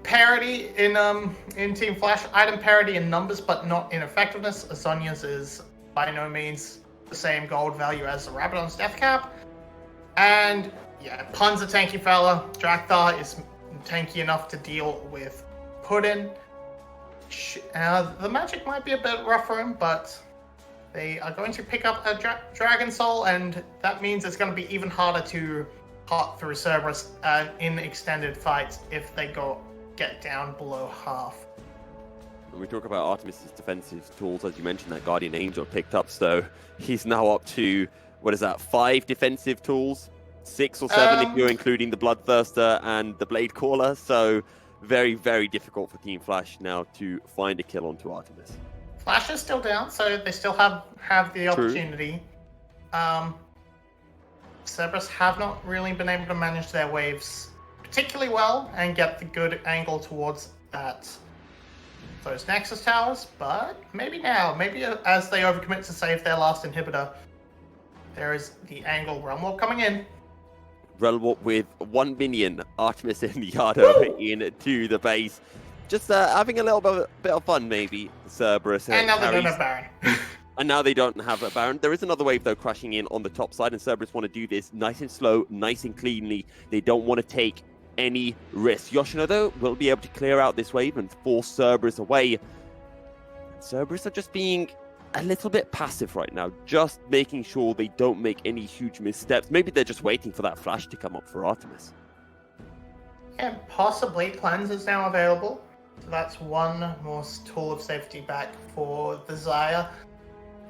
parity in Team Flash, item parity in numbers, but not in effectiveness. Sonya's is by no means the same gold value as the Rabadon's death cap. And yeah, Pun's a tanky fella. Drakthar is tanky enough to deal with Puddin. The magic might be a bit rough for him, but they are going to pick up a Dragon Soul, and that means it's going to be even harder to cut through Cerberus in extended fights if they get down below half. When we talk about Artemis' defensive tools, as you mentioned, that Guardian Angel picked up, so he's now up to, 5 defensive tools? 6 or 7 if you're including the Bloodthirster and the Blade Caller, so very, very difficult for Team Flash now to find a kill onto Artemis. Flash is still down, so they still have the opportunity. Cerberus have not really been able to manage their waves particularly well and get the good angle towards those Nexus towers, but maybe as they overcommit to save their last inhibitor, there is the angle Realm Warp coming in. Relwart with 1 minion, Artemis and Yardo into the base. Just having a little bit of fun, maybe. Cerberus And now they don't carries. have Baron. And now they don't have a Baron. There is another wave, though, crashing in on the top side, and Cerberus want to do this nice and slow, nice and cleanly. They don't want to take any risk. Yoshino, though, will be able to clear out this wave and force Cerberus away. Cerberus are just being a little bit passive right now, just making sure they don't make any huge missteps. Maybe they're just waiting for that flash to come up for Artemis. Yeah, possibly. Cleanse is now available. So that's one more tool of safety back for the Xayah.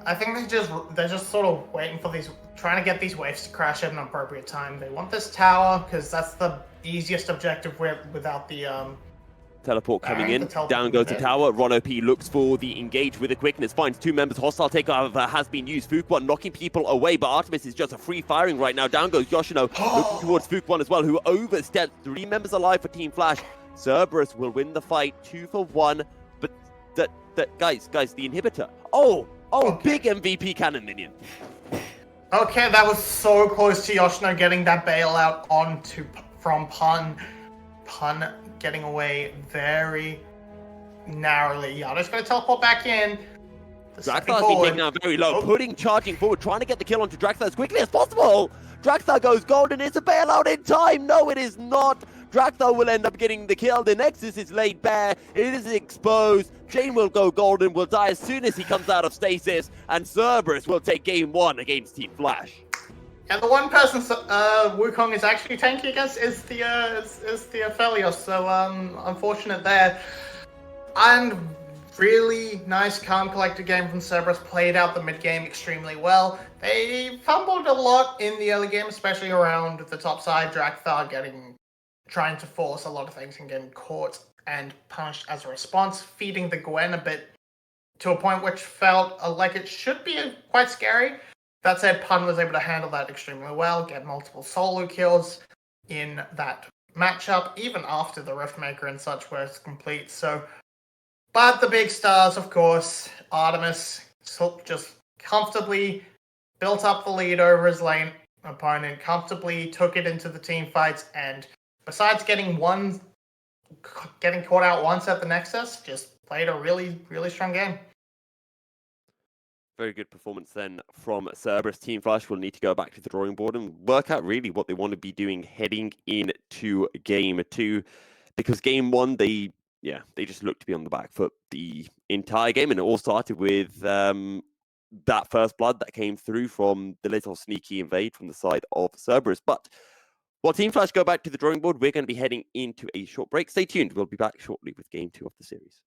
I think they're just sort of waiting for these, trying to get these waves to crash at an appropriate time. They want this tower because that's the easiest objective without the Teleport coming Baron, in, the teleport down goes the in. tower. Ron OP looks for the engage with the quickness, finds 2 members. Hostile takeover has been used. Fuqua knocking people away, but Artemis is just a free firing right now. Down goes Yoshino, looking towards Fuqua as well, who overstepped. 3 members alive for Team Flash. Cerberus will win the fight 2 for 1, but guys, the inhibitor. Oh, okay. Big MVP cannon minion. Okay, that was so close to Yoshino getting that bailout from Pun. Pun getting away very narrowly. Yardo's going to teleport back in. Draxtar's been taken down very low, charging forward, trying to get the kill onto Draxtar as quickly as possible. Draxtar goes golden. Is a bailout in time? No, it is not. Draxtar will end up getting the kill. The Nexus is laid bare. It is exposed. Jane will go golden, will die as soon as he comes out of stasis, and Cerberus will take game 1 against Team Flash. And the one person Wukong is actually tanky against is the Aphelios, so unfortunate there. And really nice, calm, collected game from Cerberus. Played out the mid game extremely well. They fumbled a lot in the early game, especially around the top side. Draxtar trying to force a lot of things and getting caught and punished as a response, feeding the Gwen a bit to a point which felt like it should be quite scary. That said, Pun was able to handle that extremely well, get multiple solo kills in that matchup, even after the Riftmaker and such was complete. But the big stars, of course, Artemis just comfortably built up the lead over his lane opponent, comfortably took it into the team fights, and besides getting caught out once at the Nexus, just played a really, really strong game. Very good performance then from Cerberus. Team Flash will need to go back to the drawing board and work out really what they want to be doing heading into game 2. Because game 1, they just looked to be on the back foot the entire game. And it all started with that first blood that came through from the little sneaky invade from the side of Cerberus. But while Team Flash go back to the drawing board, we're going to be heading into a short break. Stay tuned. We'll be back shortly with game 2 of the series.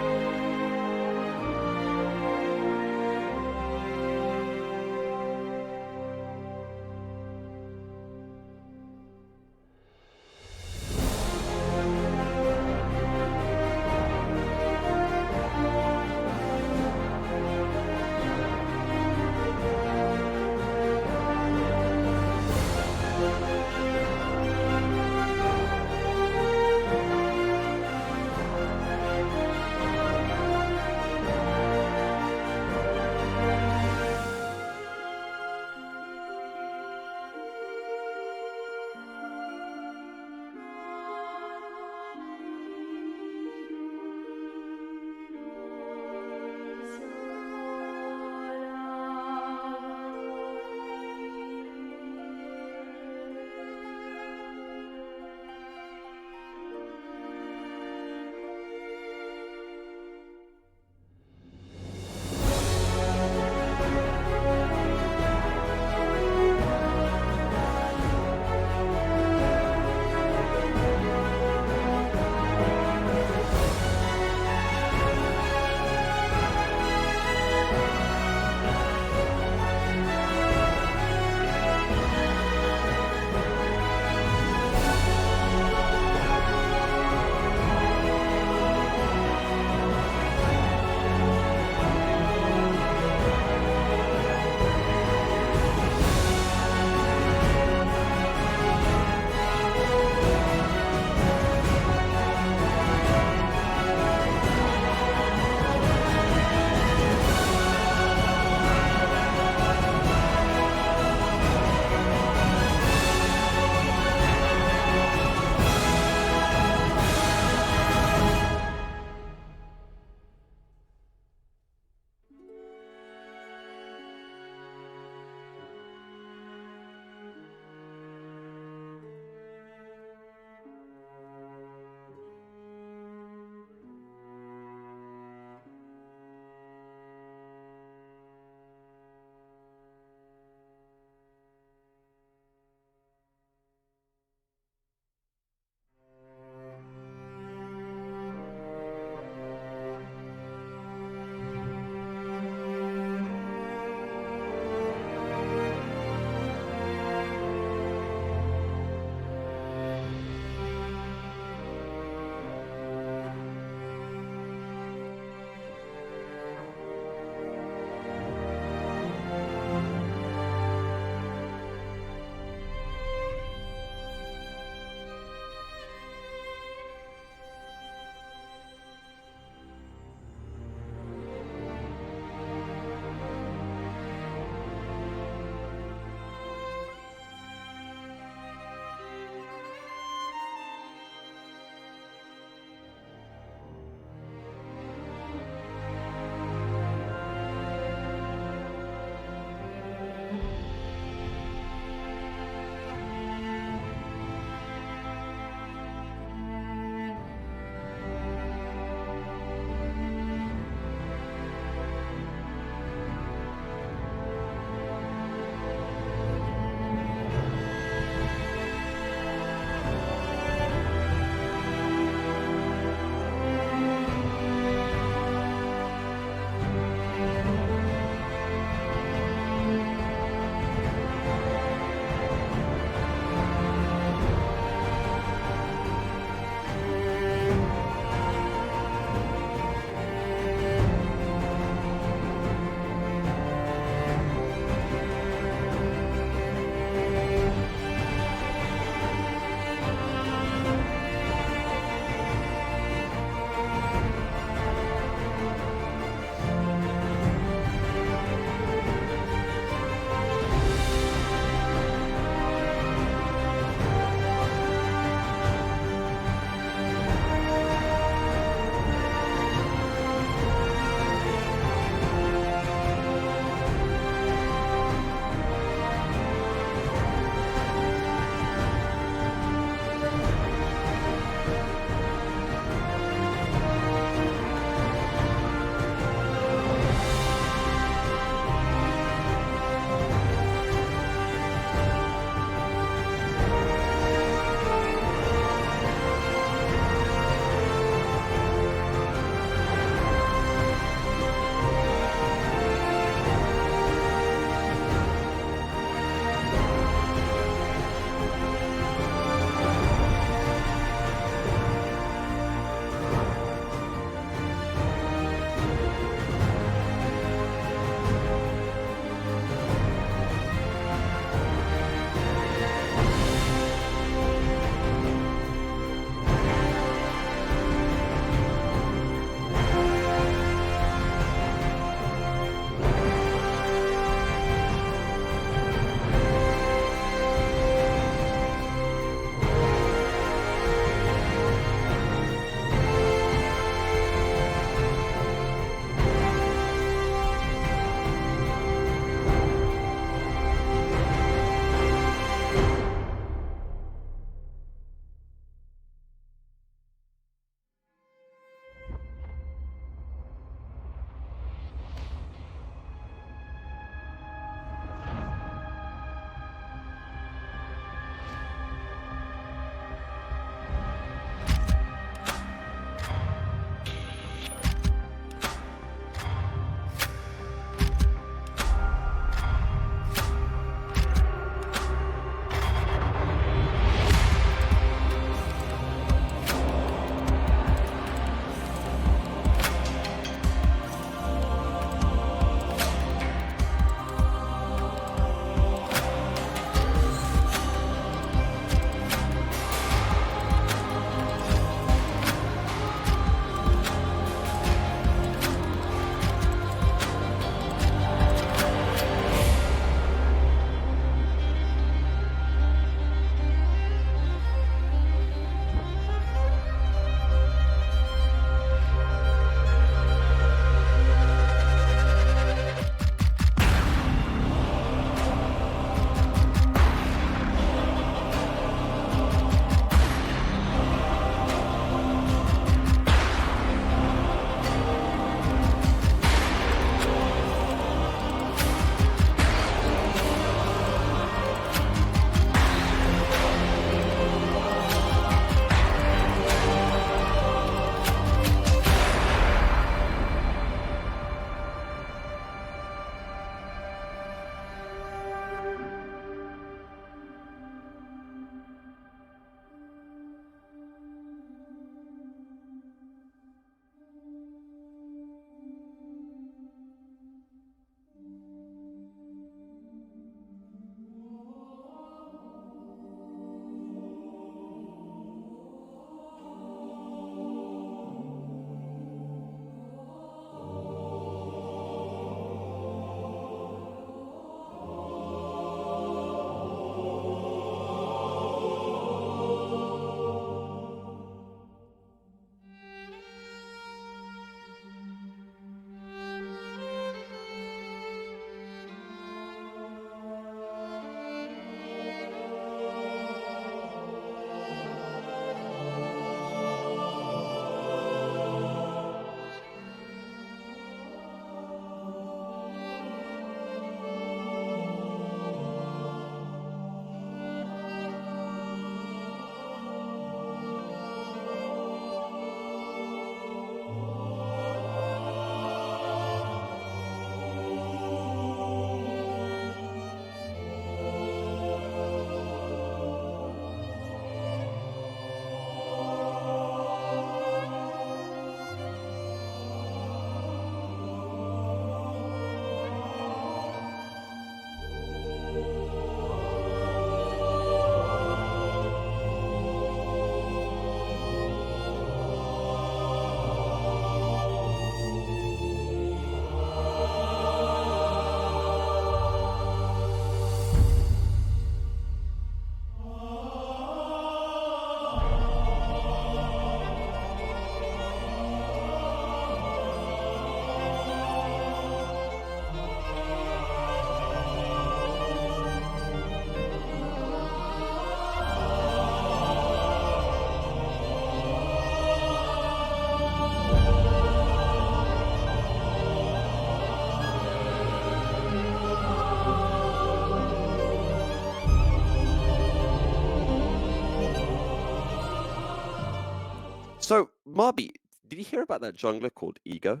So, Marby, did you hear about that jungler called Ego?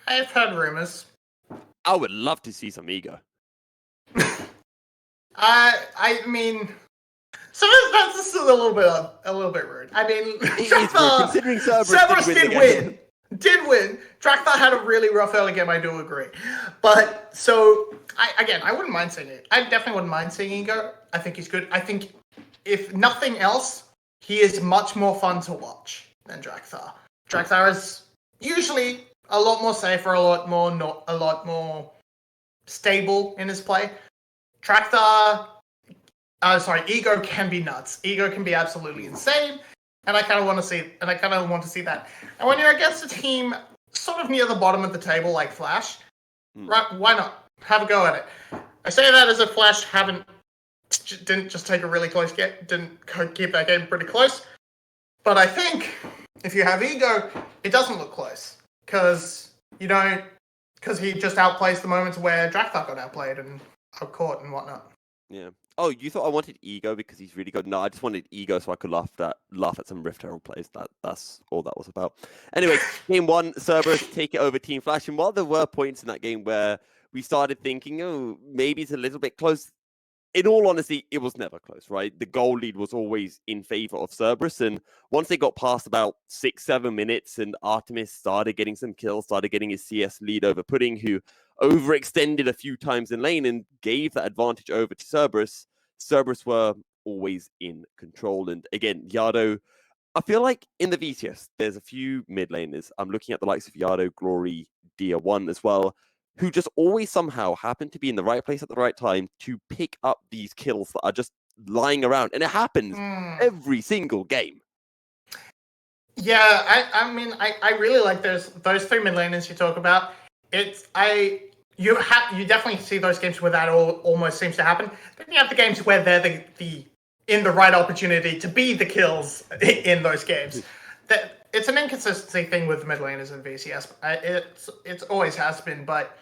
I've heard rumors. I would love to see some Ego. I mean, so that's just a little bit rude. I mean, It is rude, considering Cerberus did win. Did win. Drakthar had a really rough early game. I do agree, but so I wouldn't mind seeing it. I definitely wouldn't mind seeing Ego. I think he's good. I think if nothing else, he is much more fun to watch than Drakthar. Drakthar is usually a lot more safer, a lot more stable in his play. Ego can be nuts. Ego can be absolutely insane, and I kind of want to see that. And when you're against a team sort of near the bottom of the table like Flash, right? Why not have a go at it? I say that as if Flash didn't just take a really close game, didn't keep that game pretty close. But I think if you have Ego, it doesn't look close because he just outplays the moments where Drakthar got outplayed and outcaught and whatnot. Yeah. Oh, you thought I wanted Ego because he's really good? No, I just wanted Ego so I could laugh at some Rift Herald plays. That's all that was about. Anyway, game one, Cerberus take it over Team Flash. And while there were points in that game where we started thinking, oh, maybe it's a little bit close, in all honesty, it was never close, right? The goal lead was always in favor of Cerberus. And once they got past about 6-7 minutes and Artemis started getting some kills, started getting his CS lead over Pudding, who overextended a few times in lane and gave that advantage over to Cerberus, Cerberus were always in control. And again, Yado, I feel like in the VCS, there's a few mid laners. I'm looking at the likes of Yado, Glory, Dia1 as well, who just always somehow happen to be in the right place at the right time to pick up these kills that are just lying around. And it happens every single game. Yeah, I mean, I really like those three mid laners you talk about. You definitely see those games where that almost seems to happen. Then you have the games where they're in the right opportunity to be the kills in those games. It's an inconsistency thing with the mid laners in VCS. It's always has been, but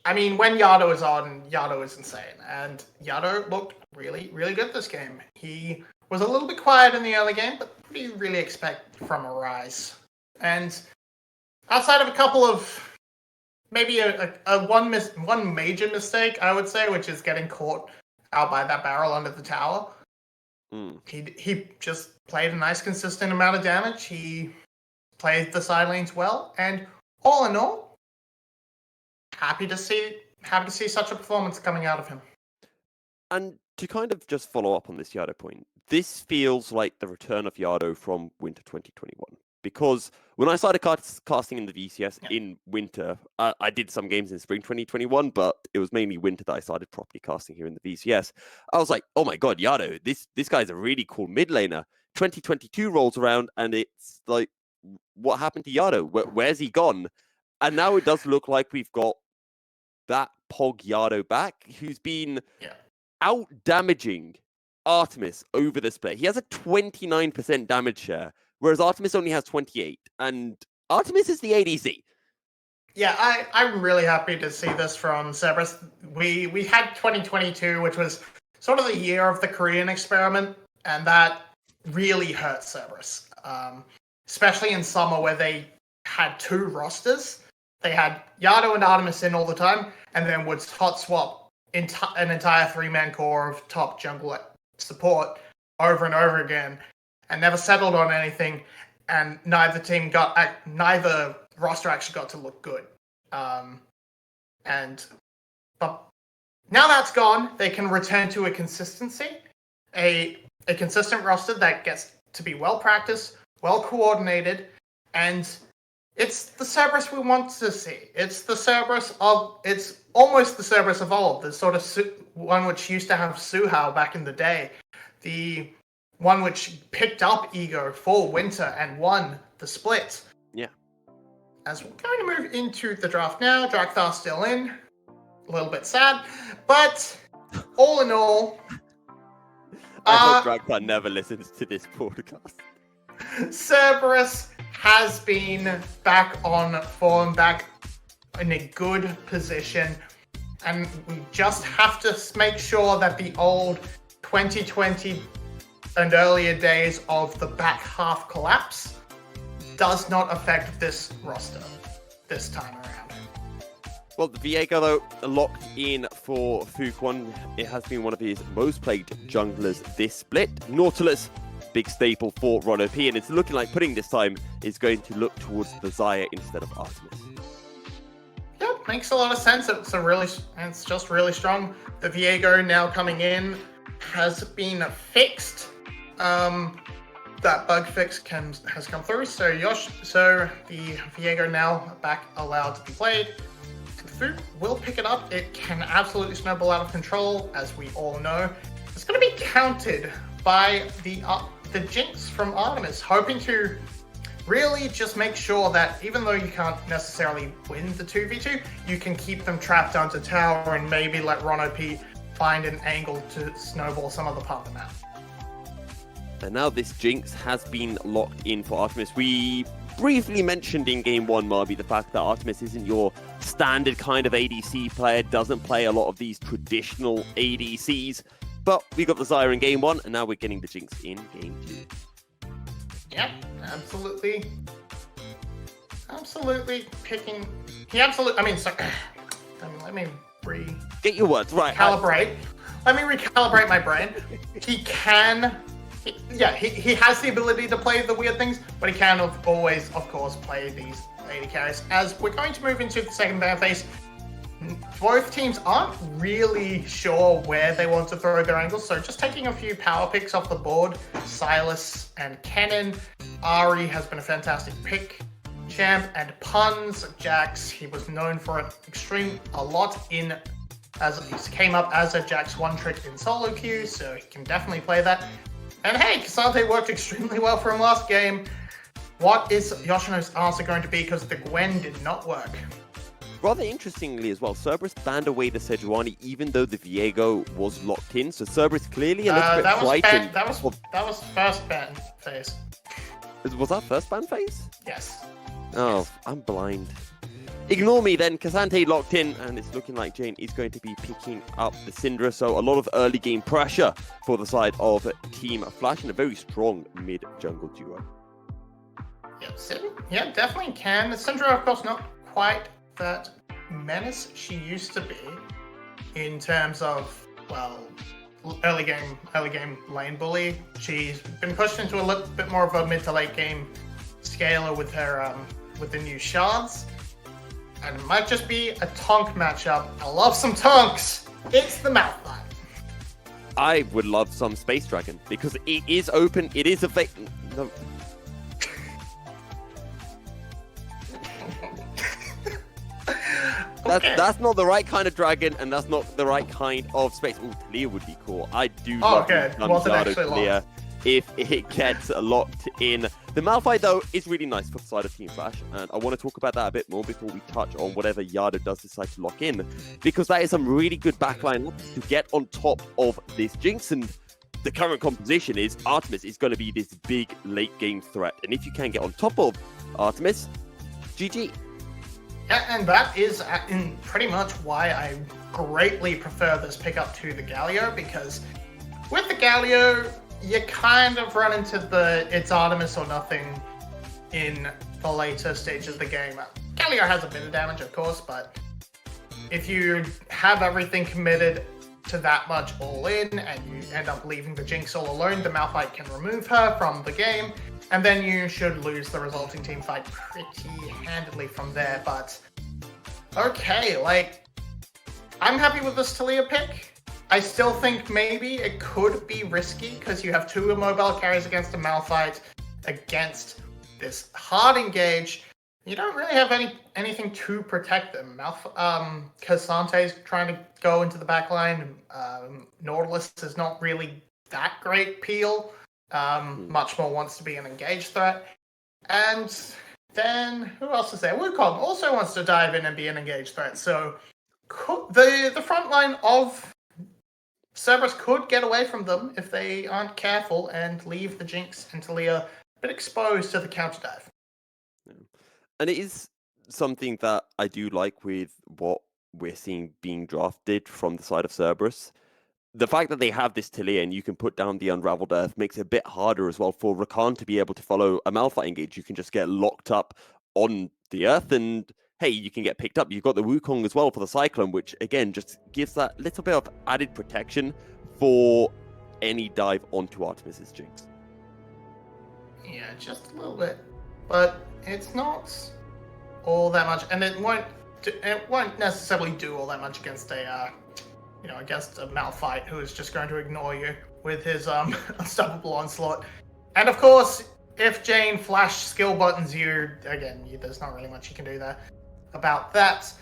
I mean, when Yado is on, Yado is insane, and Yado looked really, really good this game. He was a little bit quiet in the early game, but what do you really expect from a Rise? And outside of a couple of maybe one major mistake, I would say, which is getting caught out by that barrel under the tower. He just played a nice, consistent amount of damage. He played the side lanes well, and all in all, happy to see such a performance coming out of him. And to kind of just follow up on this Yado point, this feels like the return of Yado from Winter 2021. Because when I started casting in the VCS in winter, I did some games in spring 2021, but it was mainly winter that I started properly casting here in the VCS. I was like, oh my god, Yado, this guy's a really cool mid laner. 2022 rolls around and it's like, what happened to Yado? Where's he gone? And now it does look like we've got that Pog Yado back, who's been out damaging Artemis over the split. He has a 29% damage share, whereas Artemis only has 28, and Artemis is the ADC. Yeah, I'm really happy to see this from Cerberus. We had 2022, which was sort of the year of the Korean experiment, and that really hurt Cerberus. Especially in summer where they had two rosters. They had Yado and Artemis in all the time, and then would hot swap an entire three-man core of top jungle support over and over again, and never settled on anything. And neither roster actually got to look good. But now that's gone, they can return to a consistency, a consistent roster that gets to be well practiced, well coordinated, and it's the Cerberus we want to see. It's almost the Cerberus of old, the sort of one which used to have Suhao back in the day, the one which picked up Ego for winter and won the split. Yeah. As we're going to move into the draft now, Drakthar still in, a little bit sad, but all in all, I hope Drakthar never listens to this podcast. Cerberus has been back on form, back in a good position, and we just have to make sure that the old 2020 and earlier days of the back half collapse does not affect this roster this time around. Well, the Viego, though, locked in for Fuquan. It has been one of his most plagued junglers this split. Nautilus, big staple for Ron OP, and it's looking like putting this time is going to look towards the Xayah instead of Artemis. Yeah, makes a lot of sense. It's just really strong. The Viego now coming in has been fixed. That bug fix has come through. So the Viego now back allowed to be played. Fu will pick it up. It can absolutely snowball out of control, as we all know. It's going to be countered by the Jinx from Artemis, hoping to really just make sure that even though you can't necessarily win the 2v2, you can keep them trapped onto tower and maybe let Ron OP find an angle to snowball some other part of the map. And now this Jinx has been locked in for Artemis. We briefly mentioned in game one, Marby, the fact that Artemis isn't your standard kind of ADC player, doesn't play a lot of these traditional ADCs, but we got the Xayah in game one, and now we're getting the Jinx in game two. Yep, absolutely picking. Let me get your words right. Let me recalibrate my brain. He has the ability to play the weird things, but he can always, of course, play these AD carries. As we're going to move into the second ban phase, both teams aren't really sure where they want to throw their angles, so just taking a few power picks off the board. Silas and Kennen. Ari has been a fantastic pick. Champ and Puns. Jax, he was known for it a lot as he came up as a Jax one trick in solo queue, so he can definitely play that. And hey, Cassante worked extremely well for him last game. What is Yoshino's answer going to be, because the Gwen did not work? Rather interestingly as well, Cerberus banned away the Sejuani even though the Viego was locked in, so Cerberus clearly a little bit frightened. That was first ban phase. Was that first ban phase? Yes. Oh, I'm blind. Ignore me then. Cassante locked in, and it's looking like Jane is going to be picking up the Syndra, so a lot of early game pressure for the side of Team Flash, and a very strong mid-jungle duo. Yeah, definitely can. Syndra, of course, not quite that menace she used to be in terms of, well, early game lane bully. She's been pushed into a little bit more of a mid to late game scaler with her with the new shards. And it might just be a Tonk matchup. I love some Tonks. It's the Malphite. I would love some Space Dragon because it is open. It is a no. That's not the right kind of dragon, and that's not the right kind of space. Oh, Talia would be cool. I do love Talia if it gets locked in. The Malphite, though, is really nice for the side of Team Flash, and I want to talk about that a bit more before we touch on whatever Yado does decide to lock in, because that is some really good backline to get on top of this Jinx, and the current composition is Artemis is going to be this big late game threat, and if you can get on top of Artemis, GG. Yeah, and that is in pretty much why I greatly prefer this pickup to the Galio, because with the Galio, you kind of run into it's Artemis or nothing in the later stages of the game. Galio has a bit of damage, of course, but if you have everything committed to that much all in and you end up leaving the Jinx all alone, the Malphite can remove her from the game, and then you should lose the resulting team fight pretty handily from there. But okay, I'm happy with this Talia pick. I still think maybe it could be risky because you have two immobile carries against a Malphite against this hard engage. You don't really have anything to protect them. Cassante's trying to go into the backline. Nautilus is not really that great peel. Much more wants to be an engaged threat. And then, who else is there? Wukong also wants to dive in and be an engaged threat. So the front line of Cerberus could get away from them if they aren't careful and leave the Jinx and Talia a bit exposed to the counter dive. And it is something that I do like with what we're seeing being drafted from the side of Cerberus. the fact that they have this Talia and you can put down the Unraveled Earth makes it a bit harder as well for Rakan to be able to follow a Malphite engage. You can just get locked up on the Earth and, hey, you can get picked up. You've got the Wukong as well for the Cyclone, which, again, just gives that little bit of added protection for any dive onto Artemis's Jinx. Yeah, just a little bit. But it's not all that much. And it won't necessarily do all that much against against a Malphite who is just going to ignore you with his unstoppable onslaught. And of course, if Jane flash skill buttons you, there's not really much you can do there about that.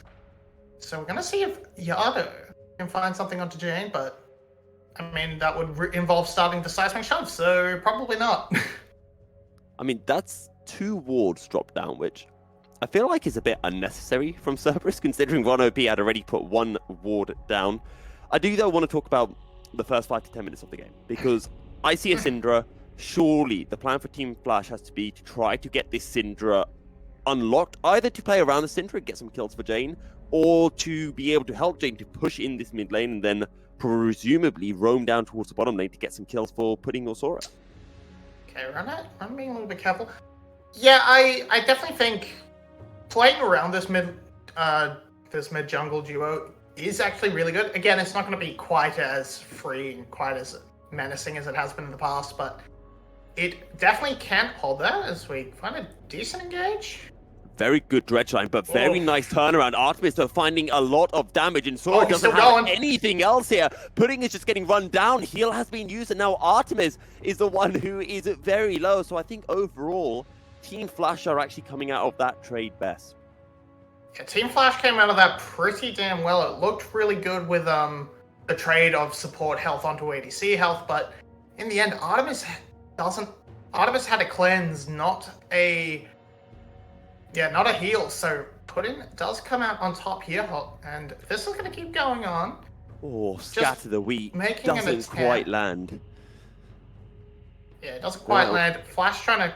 So we're gonna see if Yado can find something onto Jane, but I mean that would involve starting the seismic shove, so probably not. I mean, that's 2 wards dropped down, which I feel like is a bit unnecessary from Cerberus, considering 1OP had already put 1 ward down. I do, though, want to talk about the first 5 to 10 minutes of the game, because I see a Syndra. Surely the plan for Team Flash has to be to try to get this Syndra unlocked, either to play around the Syndra and get some kills for Jane, or to be able to help Jane to push in this mid lane and then presumably roam down towards the bottom lane to get some kills for Pudding or Sora. Okay, I'm being a little bit careful. Yeah, I definitely think playing around this mid jungle duo is actually really good. Again, it's not going to be quite as free and quite as menacing as it has been in the past, but it definitely can hold that as we find a decent engage. Very good dredge line, but very nice turnaround. Artemis are finding a lot of damage, and Sora doesn't have anything else here. Pudding is just getting run down. Heal has been used, and now Artemis is the one who is very low. So I think overall, Team Flash are actually coming out of that trade best. Yeah, Team Flash came out of that pretty damn well. It looked really good with the trade of support health onto ADC health, but in the end, Artemis had a cleanse, not a heal. So Pudding does come out on top here, and this is going to keep going on. Oh, scatter the wheat doesn't quite land. Yeah, it doesn't quite land. Flash trying to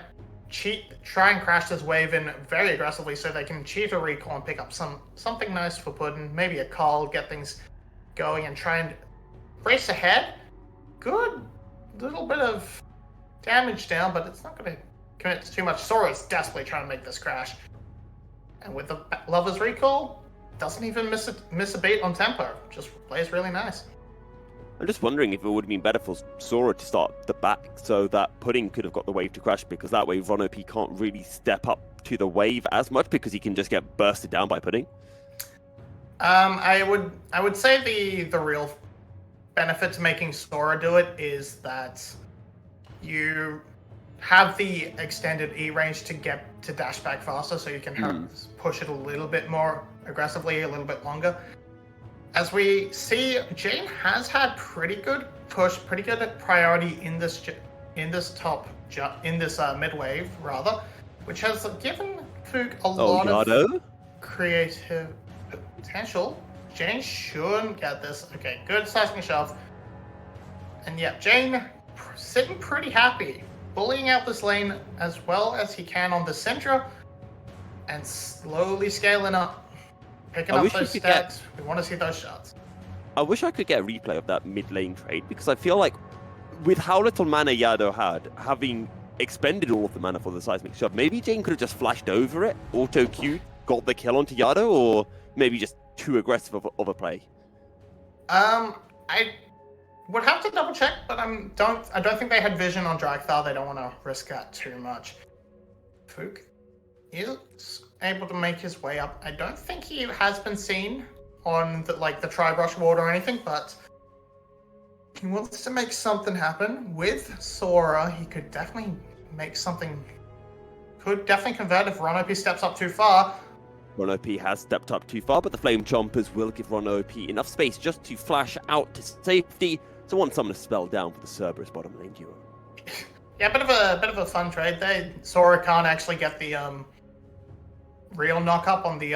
try and crash this wave in very aggressively so they can cheat a recall and pick up something nice for Pudding. Maybe a call, get things going and try and race ahead. Good little bit of damage down, but it's not going to commit to too much. Sora's desperately trying to make this crash. And with the Lover's Recall, doesn't even miss a beat on tempo. Just plays really nice. I'm just wondering if it would have been better for Sora to start the back so that Pudding could have got the wave to crash, because that way Ron OP can't really step up to the wave as much because he can just get bursted down by Pudding. I would say the real benefit to making Sora do it is that you have the extended E range to get to dash back faster, so you can push it a little bit more aggressively, a little bit longer. As we see, Jane has had pretty good priority in this mid wave rather, which has given Fook a lot of creative potential. Jane shouldn't get this. Okay, good seismic shove. And yeah, Jane sitting pretty happy, bullying out this lane as well as he can on the Syndra, and slowly scaling up. Picking up those stats. We want to see those shots. I wish I could get a replay of that mid lane trade, because I feel like with how little mana Yado had, having expended all of the mana for the seismic shove, maybe Jane could have just flashed over it, auto-queued, got the kill onto Yado, or maybe just too aggressive of a play. I would have to double check, but I don't think they had vision on Drakthar. They don't want to risk that too much. Fook is able to make his way up. I don't think he has been seen on the Tri-Brush ward or anything, but he wants to make something happen. With Sora, he could definitely make something, could definitely convert if Ron OP steps up too far. Ron OP has stepped up too far, but the Flame Chompers will give Ron OP enough space just to flash out to safety. So want someone to spell down for the Cerberus bottom lane duo. Yeah, bit of a fun trade there. Sora can't actually get the real knock-up on the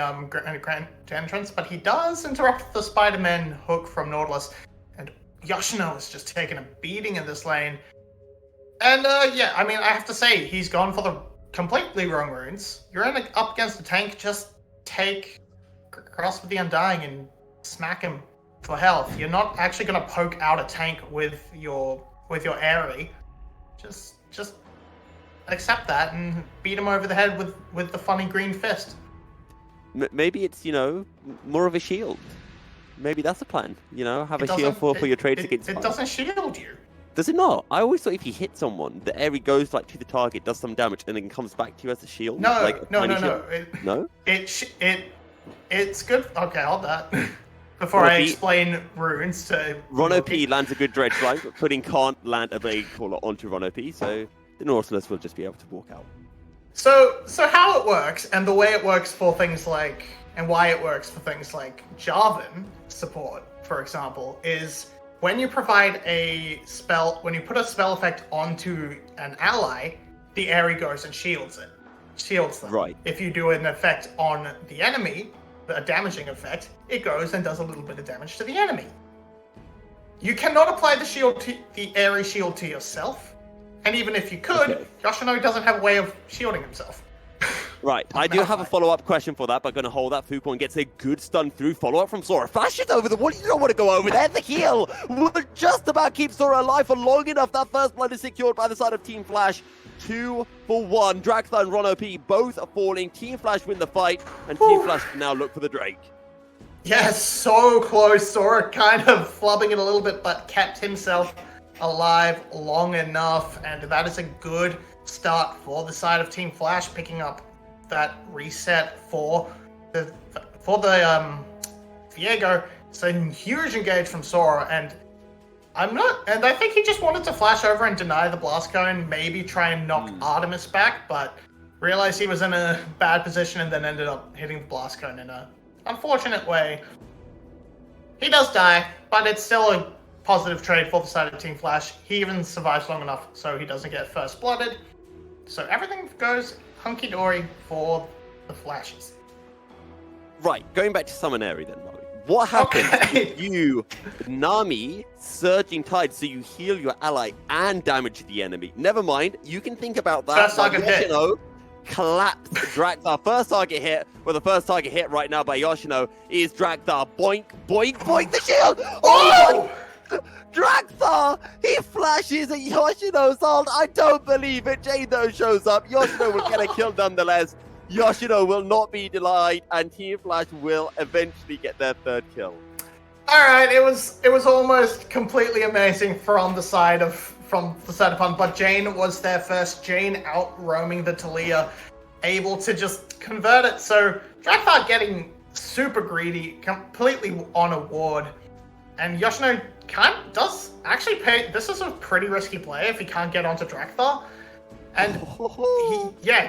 Grand Entrance, but he does interrupt the Spider-Man hook from Nautilus, and Yoshino is just taking a beating in this lane. And yeah, I mean, I have to say, he's gone for the completely wrong runes. You're up against a tank, just take Grasp of the Undying and smack him for health. You're not actually gonna poke out a tank with your Aerie. Just accept that and beat him over the head with the funny green fist. Maybe it's, more of a shield. Maybe that's the plan. Have It a shield doesn't- for your trades it, against It fire. doesn't shield you. Does it not? I always thought if you hit someone, the area goes to the target, does some damage, and then comes back to you as a shield. No, like a tiny shield. No. No? It's good. Okay, hold that. Before I explain runes to Ron P lands a good dredge strike, but Pudding can't land a Blade Caller onto Ron P, so the Nautilus will just be able to walk out. So how it works, and the way it works for things like, and why it works for things like Jarvan support, for example, is when you provide a spell, when you put a spell effect onto an ally, the Aerie goes and shields them. Right. If you do an effect on the enemy, a damaging effect, it goes and does a little bit of damage to the enemy. You cannot apply the Aerie shield to yourself, and even if you could, Okay. Yoshino doesn't have a way of shielding himself. Right, I do have a follow-up question for that, but going to hold that. Fuquan gets a good stun through. Follow-up from Sora. Flashes over the wall. You don't want to go over there. The heal will just about keep Sora alive for long enough. That first blood is secured by the side of Team Flash. 2 for 1. Dragthar and Ron OP both are falling. Team Flash win the fight, and Team Flash can now look for the Drake. Yes, so close. Sora kind of flubbing it a little bit, but kept himself alive long enough, and that is a good start for the side of Team Flash, picking up that reset for the Viego. It's a huge engage from Sora, and I think he just wanted to flash over and deny the blast cone, maybe try and knock Artemis back, but realized he was in a bad position and then ended up hitting the blast cone in a unfortunate way. He does die, but it's still a positive trade for the side of Team Flash. He even survives long enough so he doesn't get first blooded. So everything goes hunky-dory for the Flashes. Right, going back to Summon Aerie then, Bobby. What happens if you Nami Surging Tide so you heal your ally and damage the enemy? Never mind, you can think about that. First target hit. Yoshino collapsed Dragthar. First target hit, well, the first target hit right now by Yoshino is Dragthar. Boink, boink, boink, the shield! Oh! Dragthar! He flashes at Yoshino's ult. I don't believe it. Jane though shows up. Yoshino will get a kill nonetheless. Yoshino will not be denied, and Team Flash will eventually get their third kill. All right, it was almost completely amazing from the side of Pun, but Jane was there first. Jane out roaming the Talia, able to just convert it. So Dragthar getting super greedy, completely on a ward, and Yoshino does actually pay. This is a pretty risky play if he can't get onto Dragthar. And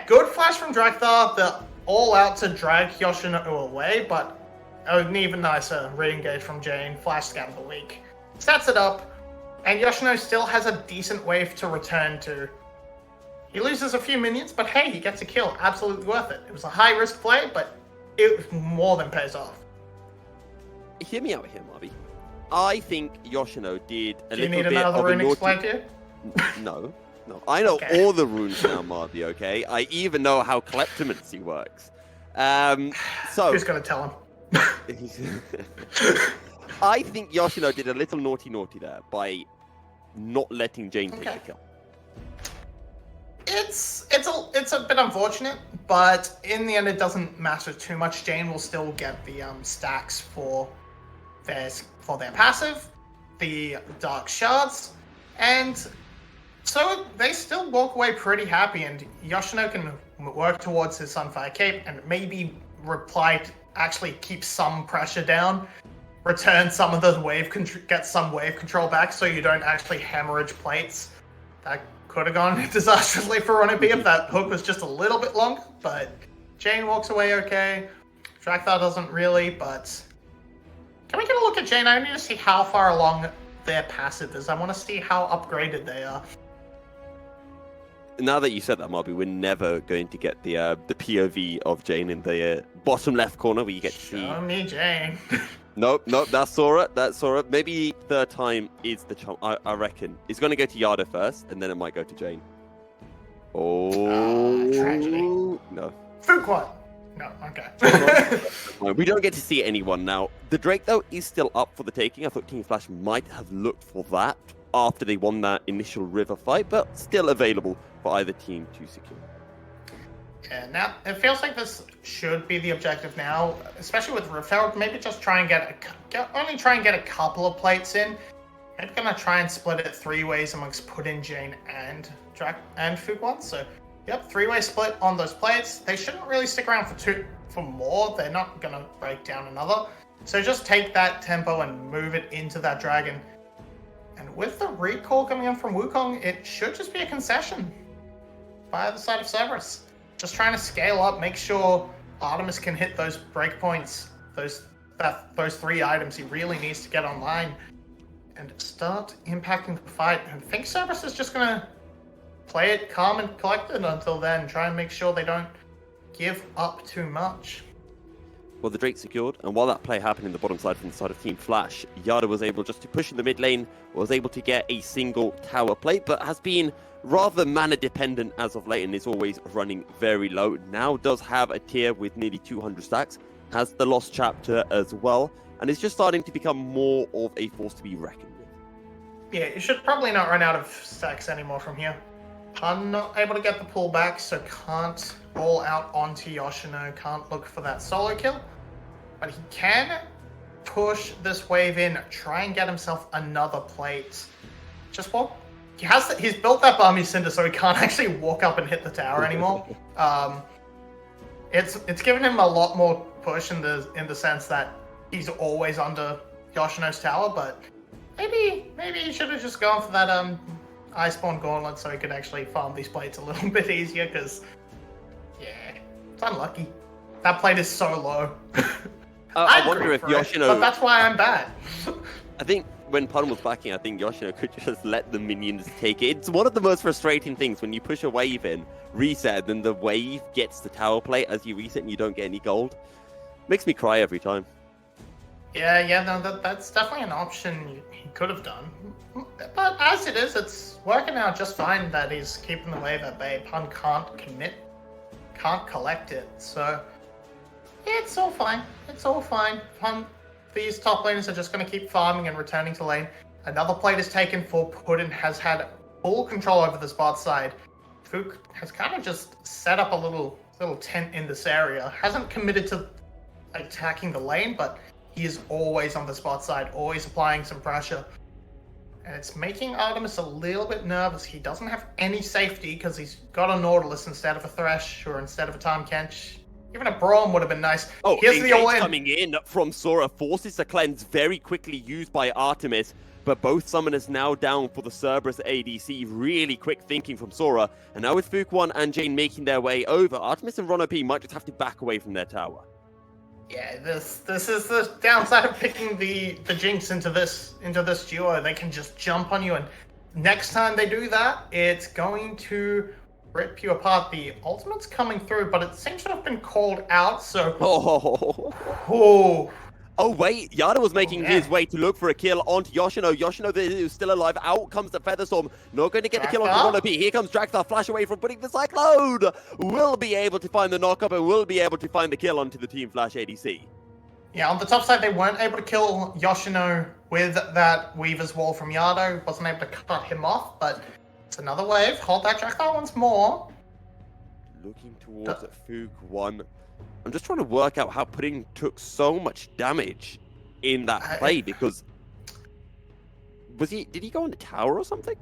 good flash from Dragthar. The all out to drag Yoshino away, but an even nicer re-engage from Jane. Flash scout of the week. Sets it up, and Yoshino still has a decent wave to return to. He loses a few minions, but hey, he gets a kill. Absolutely worth it. It was a high risk play, but it more than pays off. Hear me out here, Marby. I think Yoshino did a Do you little need bit another of a rune naughty... explained to you? No. I know Okay. all the runes now, Marby, okay? I even know how kleptomancy works. So... Who's gonna tell him? I think Yoshino did a little naughty there by not letting Jane take the kill. It's a bit unfortunate, but in the end it doesn't matter too much. Jane will still get the stacks for their passive, the dark shards, and so they still walk away pretty happy, and Yoshino can work towards his Sunfire Cape and maybe actually keep some pressure down, return some of the get some wave control back so you don't actually hemorrhage plates. That could have gone disastrously for Ron if that hook was just a little bit long, but Jane walks away okay. Dragthar doesn't really, but can we get a look at Jane? I need to see how far along their passive is. I want to see how upgraded they are. Now that you said that, Marby, we're never going to get the POV of Jane in the bottom left corner where you get to see... Show me Jane. Nope, that's Sora. Maybe third time is the charm. I reckon. It's going to go to Yardo first, and then it might go to Jane. Oh. Tragedy. No. Fuquan. No, okay. We don't get to see anyone now. The Drake, though, is still up for the taking. I thought King Flash might have looked for that after they won that initial river fight, but still available for either team to secure. Yeah, now it feels like this should be the objective now, especially with Rift. Maybe just try and get a couple of plates in. Maybe gonna try and split it 3 ways amongst Puddin, Jane, and Fuguan. So, yep, 3-way split on those plates. They shouldn't really stick around for more. They're not gonna break down another. So just take that tempo and move it into that dragon. And with the recall coming in from Wukong, it should just be a concession by the side of Cerberus. Just trying to scale up, make sure Artemis can hit those breakpoints, those 3 items he really needs to get online, and start impacting the fight. And I think Cerberus is just gonna play it calm and collected until then, try and make sure they don't give up too much. Well, the Drake secured, and while that play happened in the bottom side from the side of Team Flash, Yada was able just to push in the mid lane, was able to get a single tower plate, but has been rather mana dependent as of late and is always running very low. Now does have a tier with nearly 200 stacks, has the Lost Chapter as well, and is just starting to become more of a force to be reckoned with. Yeah, you should probably not run out of stacks anymore from here. I'm not able to get the pull back, so can't roll out onto Yoshino, can't look for that solo kill. But he can push this wave in, try and get himself another plate. Just walk. He's built that Barmy Cinder, so he can't actually walk up and hit the tower anymore. It's given him a lot more push in the sense that he's always under Yoshino's tower, but maybe he should have just gone for that Iceborne Gauntlet so he could actually farm these plates a little bit easier, because, yeah, it's unlucky. That plate is so low. I wonder if Yoshino... But that's why I'm bad. I think when Pun was backing, I think Yoshino could just let the minions take it. It's one of the most frustrating things when you push a wave in, reset, then the wave gets the tower plate as you reset and you don't get any gold. Makes me cry every time. Yeah, no, that's definitely an option he could have done. But as it is, it's working out just fine that he's keeping the wave at bay. Pun can't commit, can't collect it, so yeah, it's all fine. It's all fine. Pun, these top laners are just going to keep farming and returning to lane. Another plate is taken for Puddin, has had full control over the spot side. Fook has kind of just set up a little tent in this area. Hasn't committed to attacking the lane, but he is always on the spot side, always applying some pressure. And it's making Artemis a little bit nervous. He doesn't have any safety because he's got a Nautilus instead of a Thresh or instead of a Time Kench. Even a Braum would have been nice. Oh, here's the all-in coming in from Sora. Forces the cleanse very quickly used by Artemis, but both summoners now down for the Cerberus ADC. Really quick thinking from Sora. And now with Fuguan and Jane making their way over, Artemis and Ron OP might just have to back away from their tower. Yeah, this is the downside of picking the Jinx into this duo. They can just jump on you, and next time they do that, it's going to rip you apart. The ultimate's coming through, but it seems to have been called out, so... Oh, wait, Yada was making his way to look for a kill onto Yoshino. Yoshino is still alive. Out comes the Featherstorm. Not going to get the kill onto Ron OP. Here comes Dragstar, flash away from putting the Cyclone. Will be able to find the knock-up and will be able to find the kill onto the Team Flash ADC. Yeah, on the top side, they weren't able to kill Yoshino with that Weaver's Wall from Yado. Wasn't able to cut him off, but it's another wave. Hold that Dragstar once more. Looking towards Fuguan. I'm just trying to work out how Pudding took so much damage in that play, because did he go on the tower or something?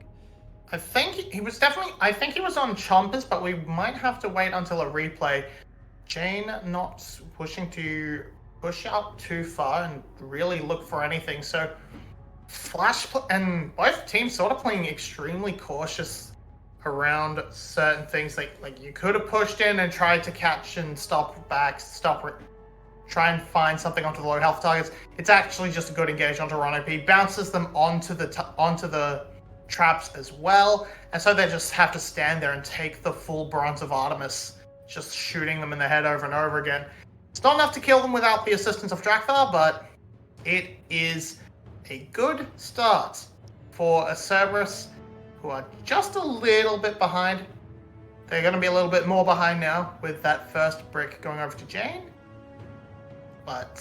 I think he was on Chompers, but we might have to wait until a replay. Jane not pushing to push out too far and really look for anything. So Flash and both teams sort of playing extremely cautious around certain things. Like you could have pushed in and tried to catch and try and find something onto the low health targets. It's actually just a good engage onto Ron OP, bounces them onto the traps as well, and so they just have to stand there and take the full brunt of Artemis, just shooting them in the head over and over again. It's not enough to kill them without the assistance of Dragstar, but it is a good start for a Cerberus who are just a little bit behind. they're going to be a little bit more behind now with that first brick going over to Jane. But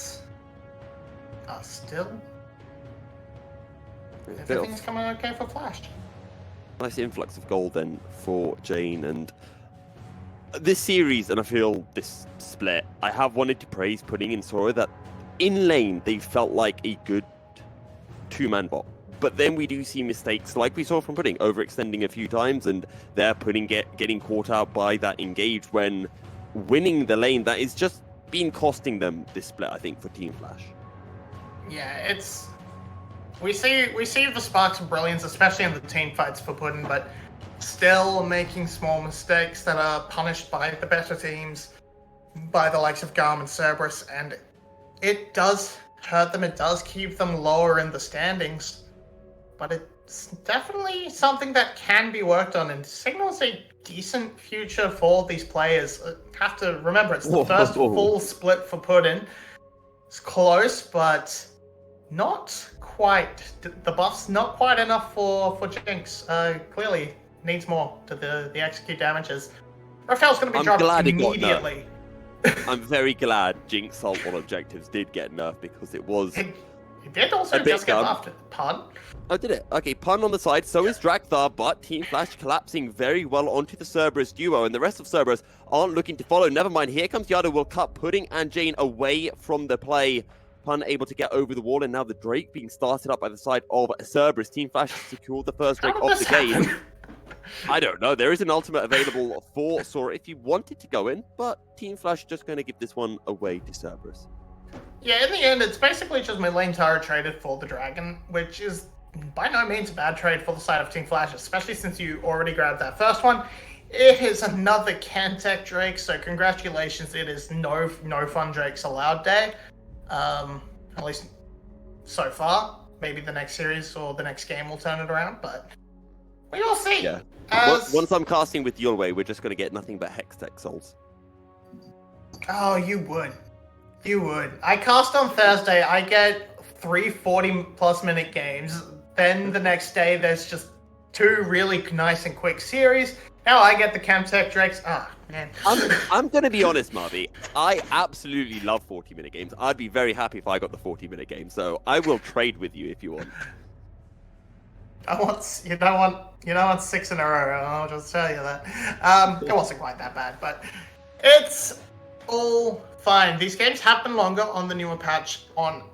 still, everything's coming okay for Flash. Nice influx of gold then for Jane, and this series, and I feel this split, I have wanted to praise Pudding and Sora that in lane they felt like a good two-man bot. But then we do see mistakes like we saw from Pudding, overextending a few times, and they're getting caught out by that engage when winning the lane. That is just been costing them this split, I think, for Team Flash. Yeah, we see the sparks of brilliance, especially in the team fights for Pudding, but still making small mistakes that are punished by the better teams, by the likes of Garm and Cerberus, and it does hurt them. It does keep them lower in the standings. But it's definitely something that can be worked on and signals a decent future for these players. Have to remember, it's the first full split for Pudding. It's close, but not quite. The buff's not quite enough for Jinx. Clearly needs more to the execute damages. Raphael's going to be dropped immediately. I'm very glad Jinx ult on objectives did get nerfed because it was... It did also just get buffed. Pun? Oh, did it? Okay, Pun on the side, so is Drakthar, but Team Flash collapsing very well onto the Cerberus duo, and the rest of Cerberus aren't looking to follow. Never mind, here comes Yado, will cut Pudding and Jane away from the play. Pun able to get over the wall, and now the Drake being started up by the side of Cerberus. Team Flash secured the first Drake of the game. I don't know, there is an ultimate available for Sora if you wanted to go in, but Team Flash just going to give this one away to Cerberus. Yeah, in the end, it's basically just my lane Tara traded for the Dragon, which is by no means a bad trade for the side of Team Flash, especially since you already grabbed that first one. It is another Cantech Drake, so congratulations, it is no fun Drakes allowed day. At least so far. Maybe the next series or the next game will turn it around, but we will see. Yeah. Once I'm casting with Yulwei, we're just going to get nothing but Hextech souls. Oh, you would. You would. I cast on Thursday, I get 3 40-plus minute games. Then the next day, there's just 2 really nice and quick series. Now I get the Camtech Drakes. Ah, man. I'm going to be honest, Marby. I absolutely love 40-minute games. I'd be very happy if I got the 40-minute game, so I will trade with you if you want. You don't want 6 in a row, I'll just tell you that. It wasn't quite that bad, but it's all fine. These games have been longer on the newer patch. On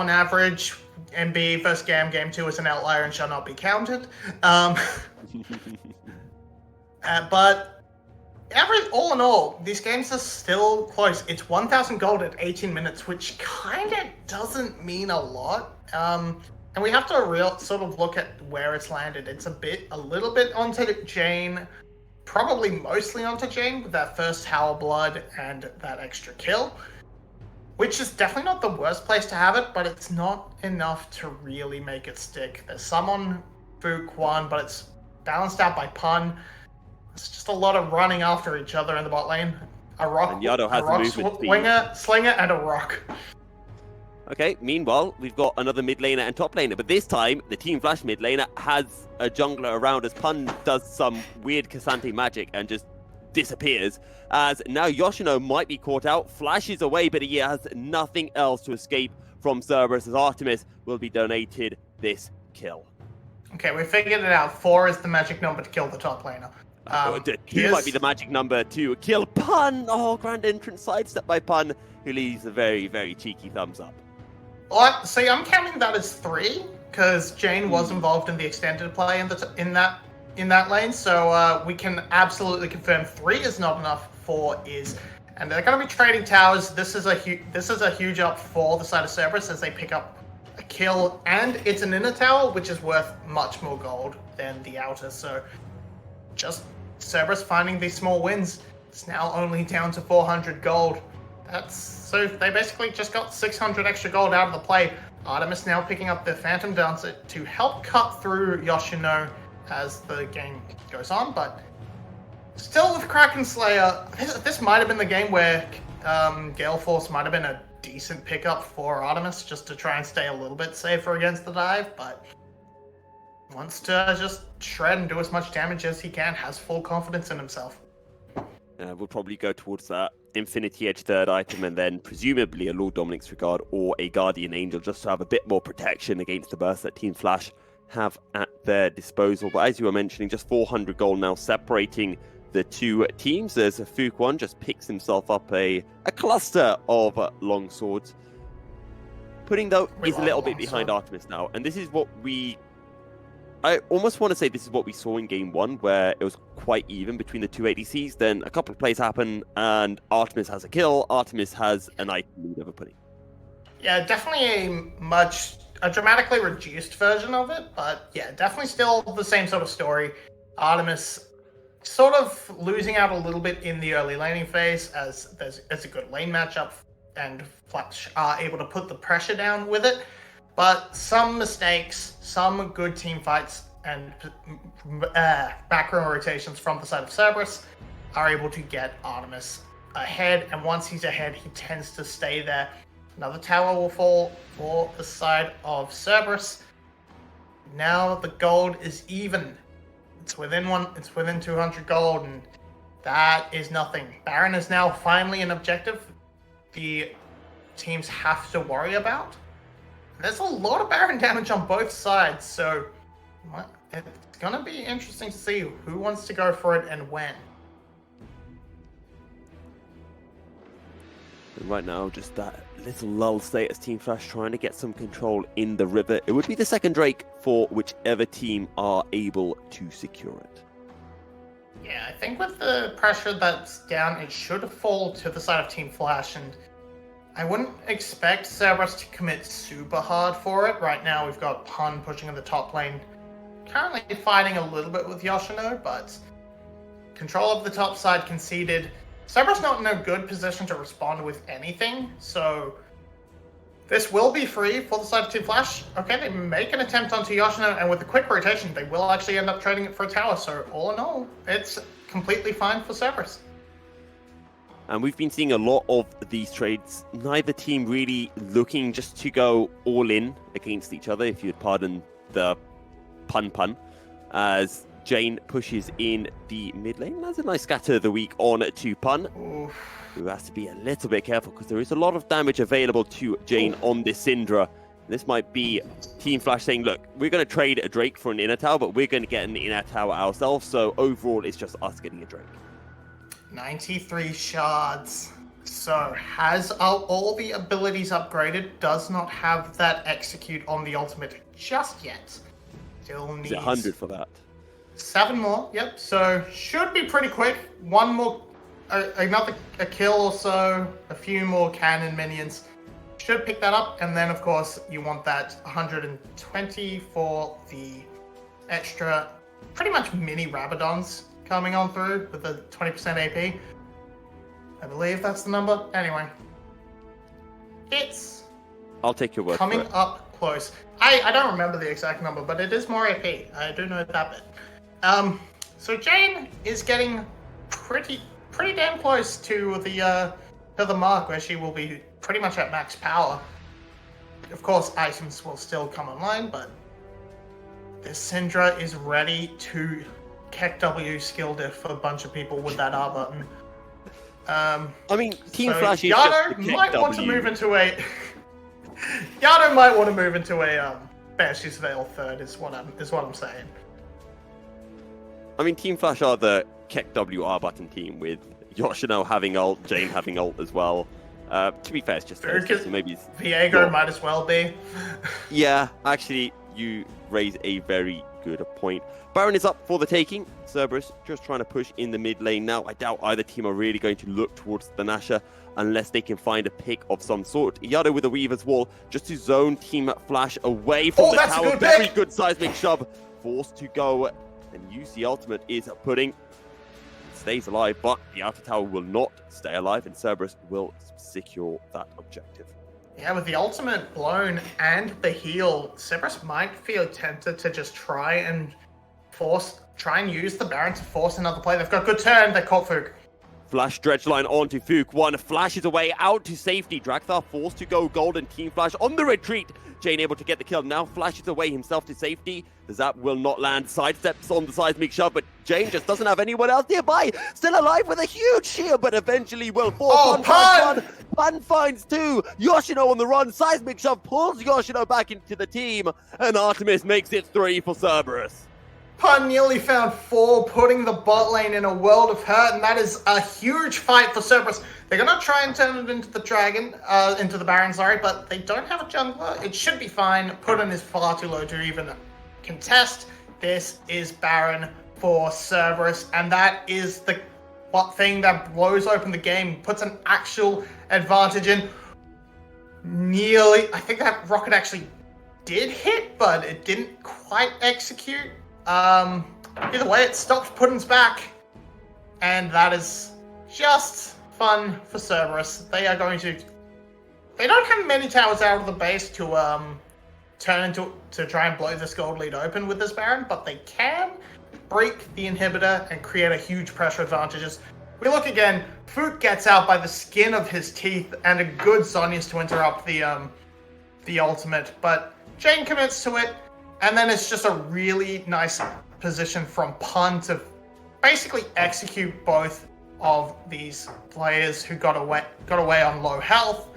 average, MB versus Game 2 is an outlier and shall not be counted. But all in all, these games are still close. It's 1,000 gold at 18 minutes, which kind of doesn't mean a lot. And we have to sort of look at where it's landed. It's a little bit onto Jane, probably mostly onto Jane with that first Howl Blood and that extra kill, which is definitely not the worst place to have it, but it's not enough to really make it stick. There's some on Fu Quan, but it's balanced out by Pun. It's just a lot of running after each other in the bot lane. A rock, and Yado has a rock slinger, and a rock. Okay, meanwhile, we've got another mid laner and top laner, but this time, the Team Flash mid laner has a jungler around as Pun does some weird Cassante magic and just disappears, as now Yoshino might be caught out, flashes away, but he has nothing else to escape from Cerberus, as Artemis will be donated this kill. Okay, we figured it out. 4 is the magic number to kill the top laner. 2 might be the magic number to kill Pun. Oh, grand entrance sidestep by Pun, who leaves a very, very cheeky thumbs up. Well, see, I'm counting that as 3 because Jane was involved in the extended play in that lane, so we can absolutely confirm 3 is not enough. 4 is, and they're going to be trading towers. This is a huge up for the side of Cerberus as they pick up a kill, and it's an inner tower which is worth much more gold than the outer. So just Cerberus finding these small wins. It's now only down to 400 gold. So they basically just got 600 extra gold out of the play. Artemis now picking up the Phantom Dancer to help cut through Yoshino as the game goes on, but still with Kraken Slayer, this might have been the game where Gale Force might have been a decent pickup for Artemis just to try and stay a little bit safer against the dive, but wants to just shred and do as much damage as he can, has full confidence in himself. We'll probably go towards that Infinity Edge third item and then presumably a Lord Dominic's Regard or a Guardian Angel just to have a bit more protection against the burst that Team Flash have at their disposal. But as you were mentioning, just 400 gold now separating the two teams. There's a Fook one just picks himself up a cluster of long swords. Putting though is a little bit behind Artemis now, and this is what I almost want to say this is what we saw in game one, where it was quite even between the two ADCs. Then a couple of plays happen, and Artemis has a kill. Artemis has an item lead over Pudding. Yeah, definitely a dramatically reduced version of it, but yeah, definitely still the same sort of story. Artemis sort of losing out a little bit in the early laning phase, as there's a good lane matchup, and Flash are able to put the pressure down with it. But some mistakes, some good team fights, and backroom rotations from the side of Cerberus are able to get Artemis ahead. And once he's ahead, he tends to stay there. Another tower will fall for the side of Cerberus. Now the gold is even. It's within 200 gold, and that is nothing. Baron is now finally an objective the teams have to worry about. There's a lot of Baron damage on both sides, so it's going to be interesting to see who wants to go for it and when. And right now, just that little lull state as Team Flash trying to get some control in the river. It would be the second Drake for whichever team are able to secure it. Yeah, I think with the pressure that's down, it should fall to the side of Team Flash, and I wouldn't expect Cerberus to commit super hard for it. Right now, we've got Pun pushing in the top lane, currently fighting a little bit with Yoshino, but control of the top side conceded. Cerberus not in a good position to respond with anything, so this will be free for the side of Team Flash. Okay, they make an attempt onto Yoshino, and with a quick rotation, they will actually end up trading it for a tower, so all in all, it's completely fine for Cerberus. And we've been seeing a lot of these trades. Neither team really looking just to go all in against each other, if you'd pardon the pun, as Jane pushes in the mid lane. That's a nice scatter of the week on to Pun, who has to be a little bit careful because there is a lot of damage available to Jane on this Syndra. This might be Team Flash saying, look, we're going to trade a Drake for an inner tower, but we're going to get an inner tower ourselves. So overall, it's just us getting a Drake. 93 shards. So has all the abilities upgraded, does not have that execute on the ultimate just yet. Still needs 100 for that. 7 more, yep. So should be pretty quick. One more, a kill or so, a few more cannon minions. Should pick that up, and then of course you want that 120 for the extra, pretty much mini Rabadons coming on through with the 20% AP. I believe that's the number. Anyway, it's I'll take your word coming for it. up close. I don't remember the exact number, but it is more AP. I do know that bit. So Jane is getting pretty damn close to the mark where she will be pretty much at max power. Of course, items will still come online, but this Syndra is ready to Keck W skill diff for a bunch of people with that R button. I mean, Team so Flash is Yano just might want to move into a Yano might want to move into a Banshee's Veil third is what I'm saying. I mean, Team Flash are the Keck WR button team with Yoshino having ult, Jane having ult as well. To be fair, it's just so maybe Viego might as well be. Yeah, actually, you raise a very good point. Baron is up for the taking. Cerberus just trying to push in the mid lane now. I doubt either team are really going to look towards the Nasher unless they can find a pick of some sort. Yado with a Weaver's Wall just to zone Team Flash away from the tower. Very good seismic shove. Forced to go and use the ultimate is Pudding. Stays alive, but the outer tower will not stay alive, and Cerberus will secure that objective. Yeah, with the ultimate blown and the heal, Cerberus might feel tempted to just try and use the Baron to force another play. They've got good turn, they caught Fook. Flash dredge line onto Fook. One flashes away out to safety. Drakthar forced to go golden. Team Flash on the retreat. Jane able to get the kill. Now flashes away himself to safety. The zap will not land. Sidesteps on the seismic shove, but Jane just doesn't have anyone else nearby. Still alive with a huge shield, but eventually will fall. Oh, Pun! Pun finds two. Yoshino on the run. Seismic shove pulls Yoshino back into the team, and Artemis makes it 3 for Cerberus. Pun nearly found 4, putting the bot lane in a world of hurt, and that is a huge fight for Cerberus. They're gonna try and turn it into the dragon, into the Baron, sorry, but they don't have a jungler. It should be fine. Putin is far too low to even contest. This is Baron for Cerberus, and that is the thing that blows open the game, puts an actual advantage in. Nearly, I think that rocket actually did hit, but it didn't quite execute. Either way, it stopped Putin's back, and that is just fun for Cerberus. They are going to... They don't have many towers out of the base to to try and blow this gold lead open with this Baron, but they can break the inhibitor and create a huge pressure advantages. We look again, Foot gets out by the skin of his teeth, and a good Zhonya's to interrupt the ultimate, but Jane commits to it. And then it's just a really nice position from Pun to basically execute both of these players who got away on low health.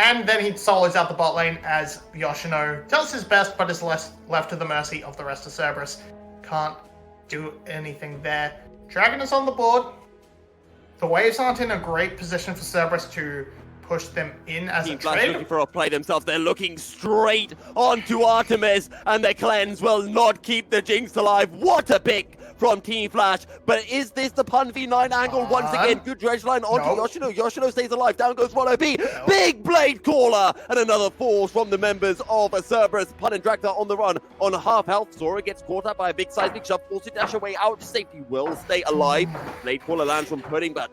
And then he solos out the bot lane as Yoshino does his best, but is left to the mercy of the rest of Cerberus. Can't do anything there. Dragon is on the board. The waves aren't in a great position for Cerberus to push them in as Team a Flash trade. looking for a play themselves. They're looking straight onto Artemis, and the cleanse will not keep the Jinx alive. What a pick from Team Flash. But is this the Pun v9 angle once again? Good dredge line onto Yoshino. Yoshino stays alive. Down goes 1OP. Big blade caller, and another falls from the members of Cerberus. Pun and Draktar on the run on half health. Sora gets caught up by a big seismic shove. Forced to dash away out to safety. Will stay alive. Blade caller lands from Pudding, but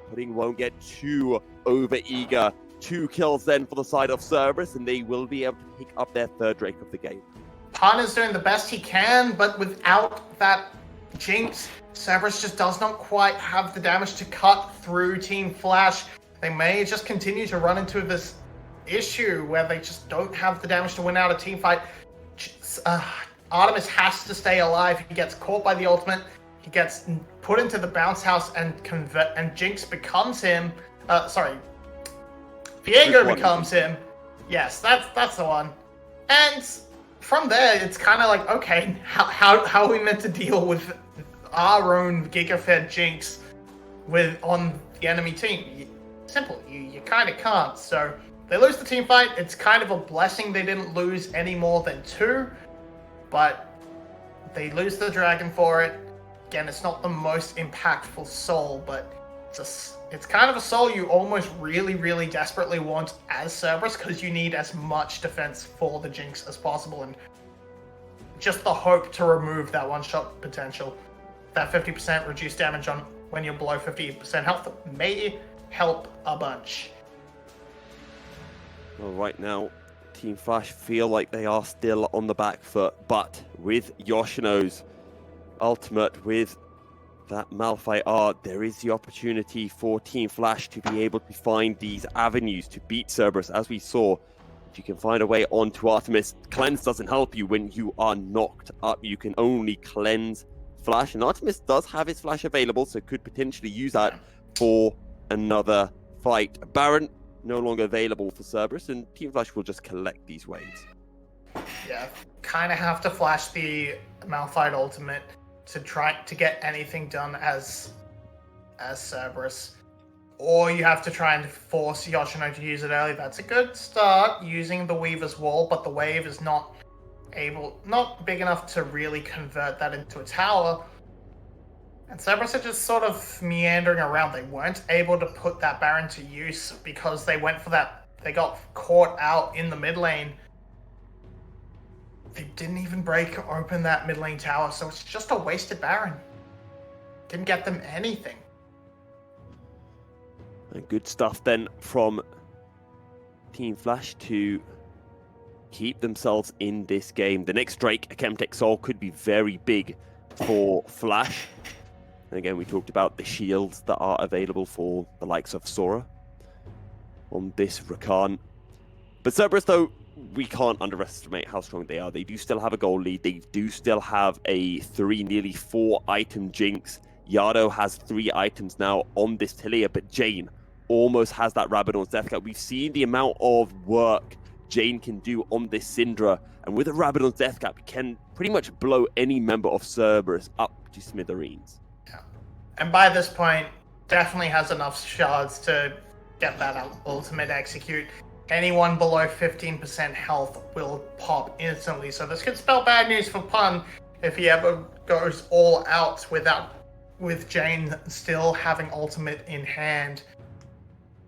Pudding won't get too over-eager. 2 kills then for the side of Cerberus, and they will be able to pick up their 3rd Drake of the game. Pun is doing the best he can, but without that Jinx, Cerberus just does not quite have the damage to cut through Team Flash. They may just continue to run into this issue where they just don't have the damage to win out a team fight. Artemis has to stay alive. He gets caught by the ultimate. He gets put into the bounce house and Jinx becomes him. Viego becomes him. Yes, that's the one. And from there, it's kind of like, okay, how are we meant to deal with our own Giga-fed Jinx on the enemy team? Simple, you kind of can't. So they lose the team fight. It's kind of a blessing they didn't lose any more than 2, but they lose the dragon for it. Again, it's not the most impactful soul, but it's kind of a soul you almost really, really desperately want as Cerberus, because you need as much defense for the Jinx as possible, and just the hope to remove that one-shot potential. That 50% reduced damage on when you're below 50% health may help a bunch. Well, right now, Team Flash feel like they are still on the back foot, but with Yoshino's ultimate, with that Malphite art, there is the opportunity for Team Flash to be able to find these avenues to beat Cerberus. As we saw, if you can find a way onto Artemis, cleanse doesn't help you when you are knocked up. You can only cleanse Flash, and Artemis does have his Flash available, so could potentially use that for another fight. Baron no longer available for Cerberus, and Team Flash will just collect these waves. Yeah, kind of have to flash the Malphite ultimate to try to get anything done as Cerberus. Or you have to try and force Yoshino to use it early. That's a good start, using the Weaver's Wall, but the wave is not big enough to really convert that into a tower. And Cerberus are just sort of meandering around. They weren't able to put that Baron to use because they went for that. They got caught out in the mid lane. They didn't even break open that mid lane tower, so it's just a wasted Baron. Didn't get them anything. And good stuff then from Team Flash to keep themselves in this game. The next Drake, a Chemtech Soul, could be very big for Flash. And again, we talked about the shields that are available for the likes of Sora on this Rakan. But Cerberus, though, we can't underestimate how strong they are. They do still have a goal lead. They do still have a 3, nearly 4 item Jinx. Yado has 3 items now on this Talia, but Jane almost has that Rabadon's Death Cap. We've seen the amount of work Jane can do on this Syndra, and with a Rabadon's Death Cap, can pretty much blow any member of Cerberus up to smithereens. Yeah. And by this point, definitely has enough shards to get that ultimate execute. Anyone below 15% health will pop instantly, so this could spell bad news for Pun if he ever goes all out with Jane still having ultimate in hand,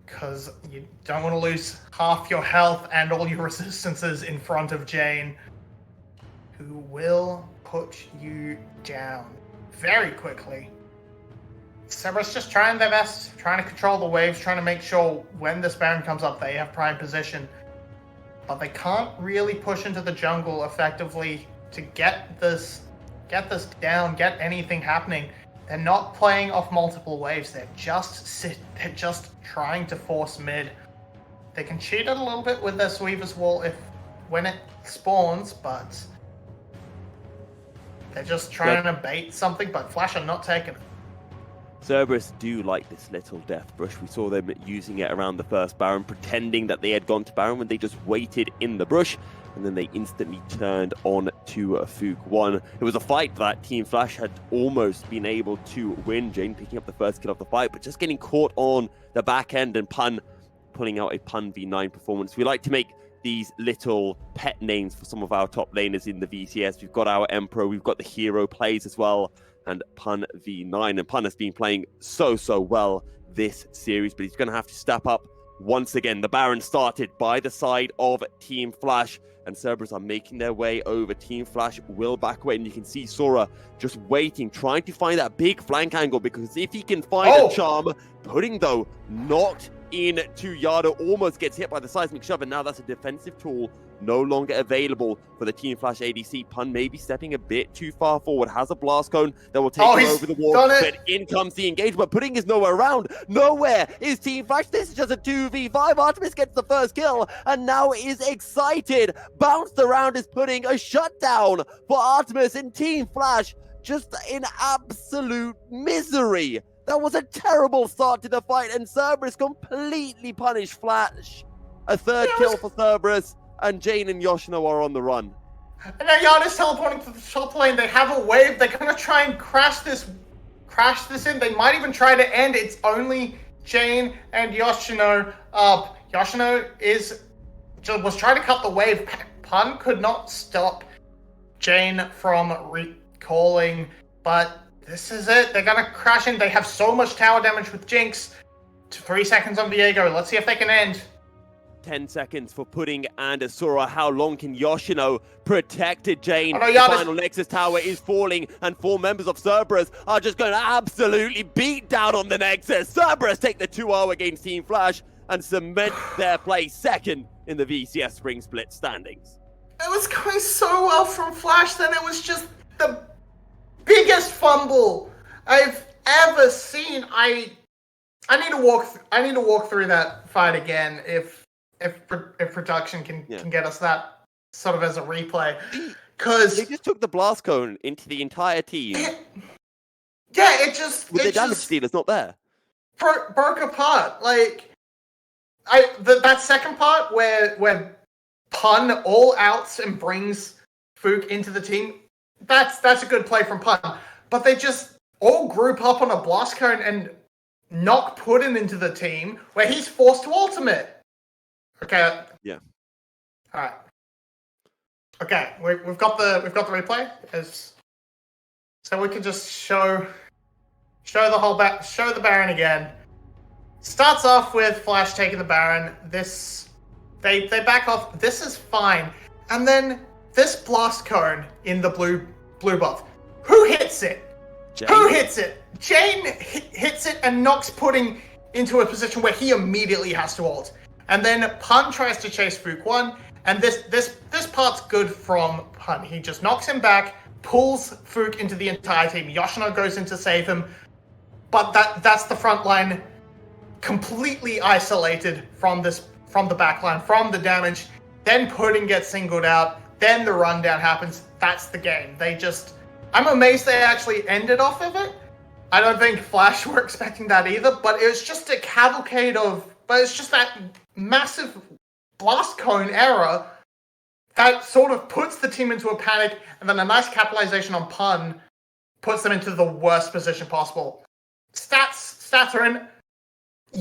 because you don't want to lose half your health and all your resistances in front of Jane, who will put you down very quickly. Cerberus just trying their best, trying to control the waves, trying to make sure when this Baron comes up they have prime position. But they can't really push into the jungle effectively to get this down, get anything happening. They're not playing off multiple waves, they're just trying to force mid. They can cheat it a little bit with their Sweeper's Wall when it spawns, but they're just trying to bait something, but Flash are not taking it. Cerberus do like this little death brush. We saw them using it around the first Baron, pretending that they had gone to Baron when they just waited in the brush, and then they instantly turned on to Fook 1. It was a fight that Team Flash had almost been able to win. Jane picking up the first kill of the fight, but just getting caught on the back end, and Pun pulling out a Pun v9 performance. We like to make these little pet names for some of our top laners in the VCS. We've got our Emperor, we've got the hero plays as well, and Pun v9. And Pun has been playing so well this series, but he's going to have to step up once again. The Baron started by the side of Team Flash, and Cerberus are making their way over. Team Flash will back away, and you can see Sora just waiting, trying to find that big flank angle, because if he can find a charm, Pudding though knocked into Yado, almost gets hit by the seismic shove, and now that's a defensive tool no longer available for the Team Flash ADC. Pun may be stepping a bit too far forward, has a blast cone that will take him over the wall, but in comes the engagement. Pudding is nowhere around. Nowhere is Team Flash. This is just a 2v5. Artemis gets the first kill, and now is excited. Bounced around is Pudding. A shutdown for Artemis, and Team Flash just in absolute misery. That was a terrible start to the fight, and Cerberus completely punished Flash. A third kill for Cerberus, and Jane and Yoshino are on the run. And now Yada's teleporting to the top lane. They have a wave. They're going to try and crash this in. They might even try to end. It's only Jane and Yoshino up. Yoshino was trying to cut the wave. Pun could not stop Jane from recalling, but this is it. They're going to crash in. They have so much tower damage with Jinx. 3 seconds on Viego. Let's see if they can end. 10 seconds for Pudding and Asura. How long can Yoshino protect Jane? Oh, no, the final Nexus tower is falling, and 4 members of Cerberus are just going to absolutely beat down on the Nexus. Cerberus take the 2-0 against Team Flash and cement their place second in the VCS Spring Split standings. It was going so well from Flash, then it was just the biggest fumble I've ever seen. I need to walk through that fight again if production can get us that sort of as a replay, because they just took the blast cone into the entire team. The damage dealer's not there. Broke apart. Like that second part where Pun all outs and brings Fook into the team. That's a good play from Pun, but they just all group up on a blast cone and knock Puddin into the team, where he's forced to ultimate. Okay. Yeah. All right. Okay, we've got the replay, so we can just show the Baron again. Starts off with Flash taking the Baron. They back off. This is fine, and then this blast cone in the blue buff. Who hits it? Jane. Who hits it? Jane hits it and knocks Pudding into a position where he immediately has to ult. And then Pun tries to chase Fook 1, and this part's good from Pun. He just knocks him back, pulls Fook into the entire team. Yoshino goes in to save him, but that's the front line completely isolated from the back line, from the damage. then Pudding gets singled out, then the rundown happens. That's the game. I'm amazed they actually ended off of it. I don't think Flash were expecting that either, but it was just a cavalcade but it's just that massive blast cone error that sort of puts the team into a panic, and then a nice capitalization on pun puts them into the worst position possible. Stats are in.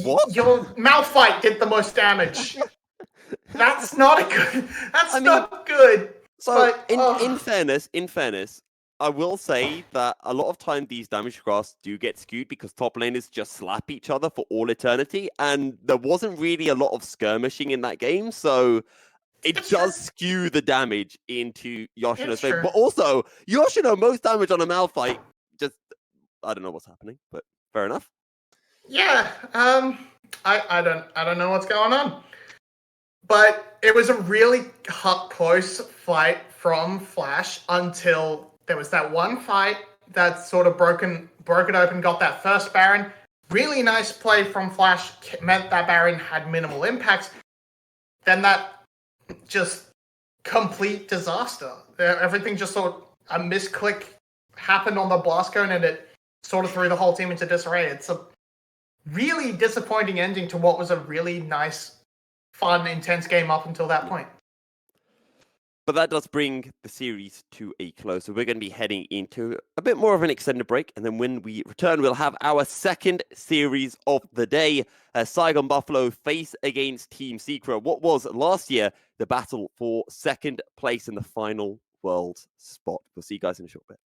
What? Your mouth fight did the most damage. That's not good. Not good. So but, in fairness, I will say that a lot of time these damage graphs do get skewed because top laners just slap each other for all eternity, and there wasn't really a lot of skirmishing in that game, so it does skew the damage into Yoshino's favor. But also, Yoshino, most damage on a Malphite, I don't know what's happening, but fair enough. Yeah, I don't know what's going on. But it was a really close fight from Flash until there was that one fight that sort of broke it open, got that first Baron. Really nice play from Flash, meant that Baron had minimal impacts. Then that just complete disaster. Everything just sort of a misclick happened on the blast cone, and it sort of threw the whole team into disarray. It's a really disappointing ending to what was a really nice, fun, intense game up until that point. But that does bring the series to a close. So we're going to be heading into a bit more of an extended break. And then when we return, we'll have our second series of the day. Saigon Buffalo face against Team Secret. What was last year the battle for second place in the final world spot. We'll see you guys in a short bit.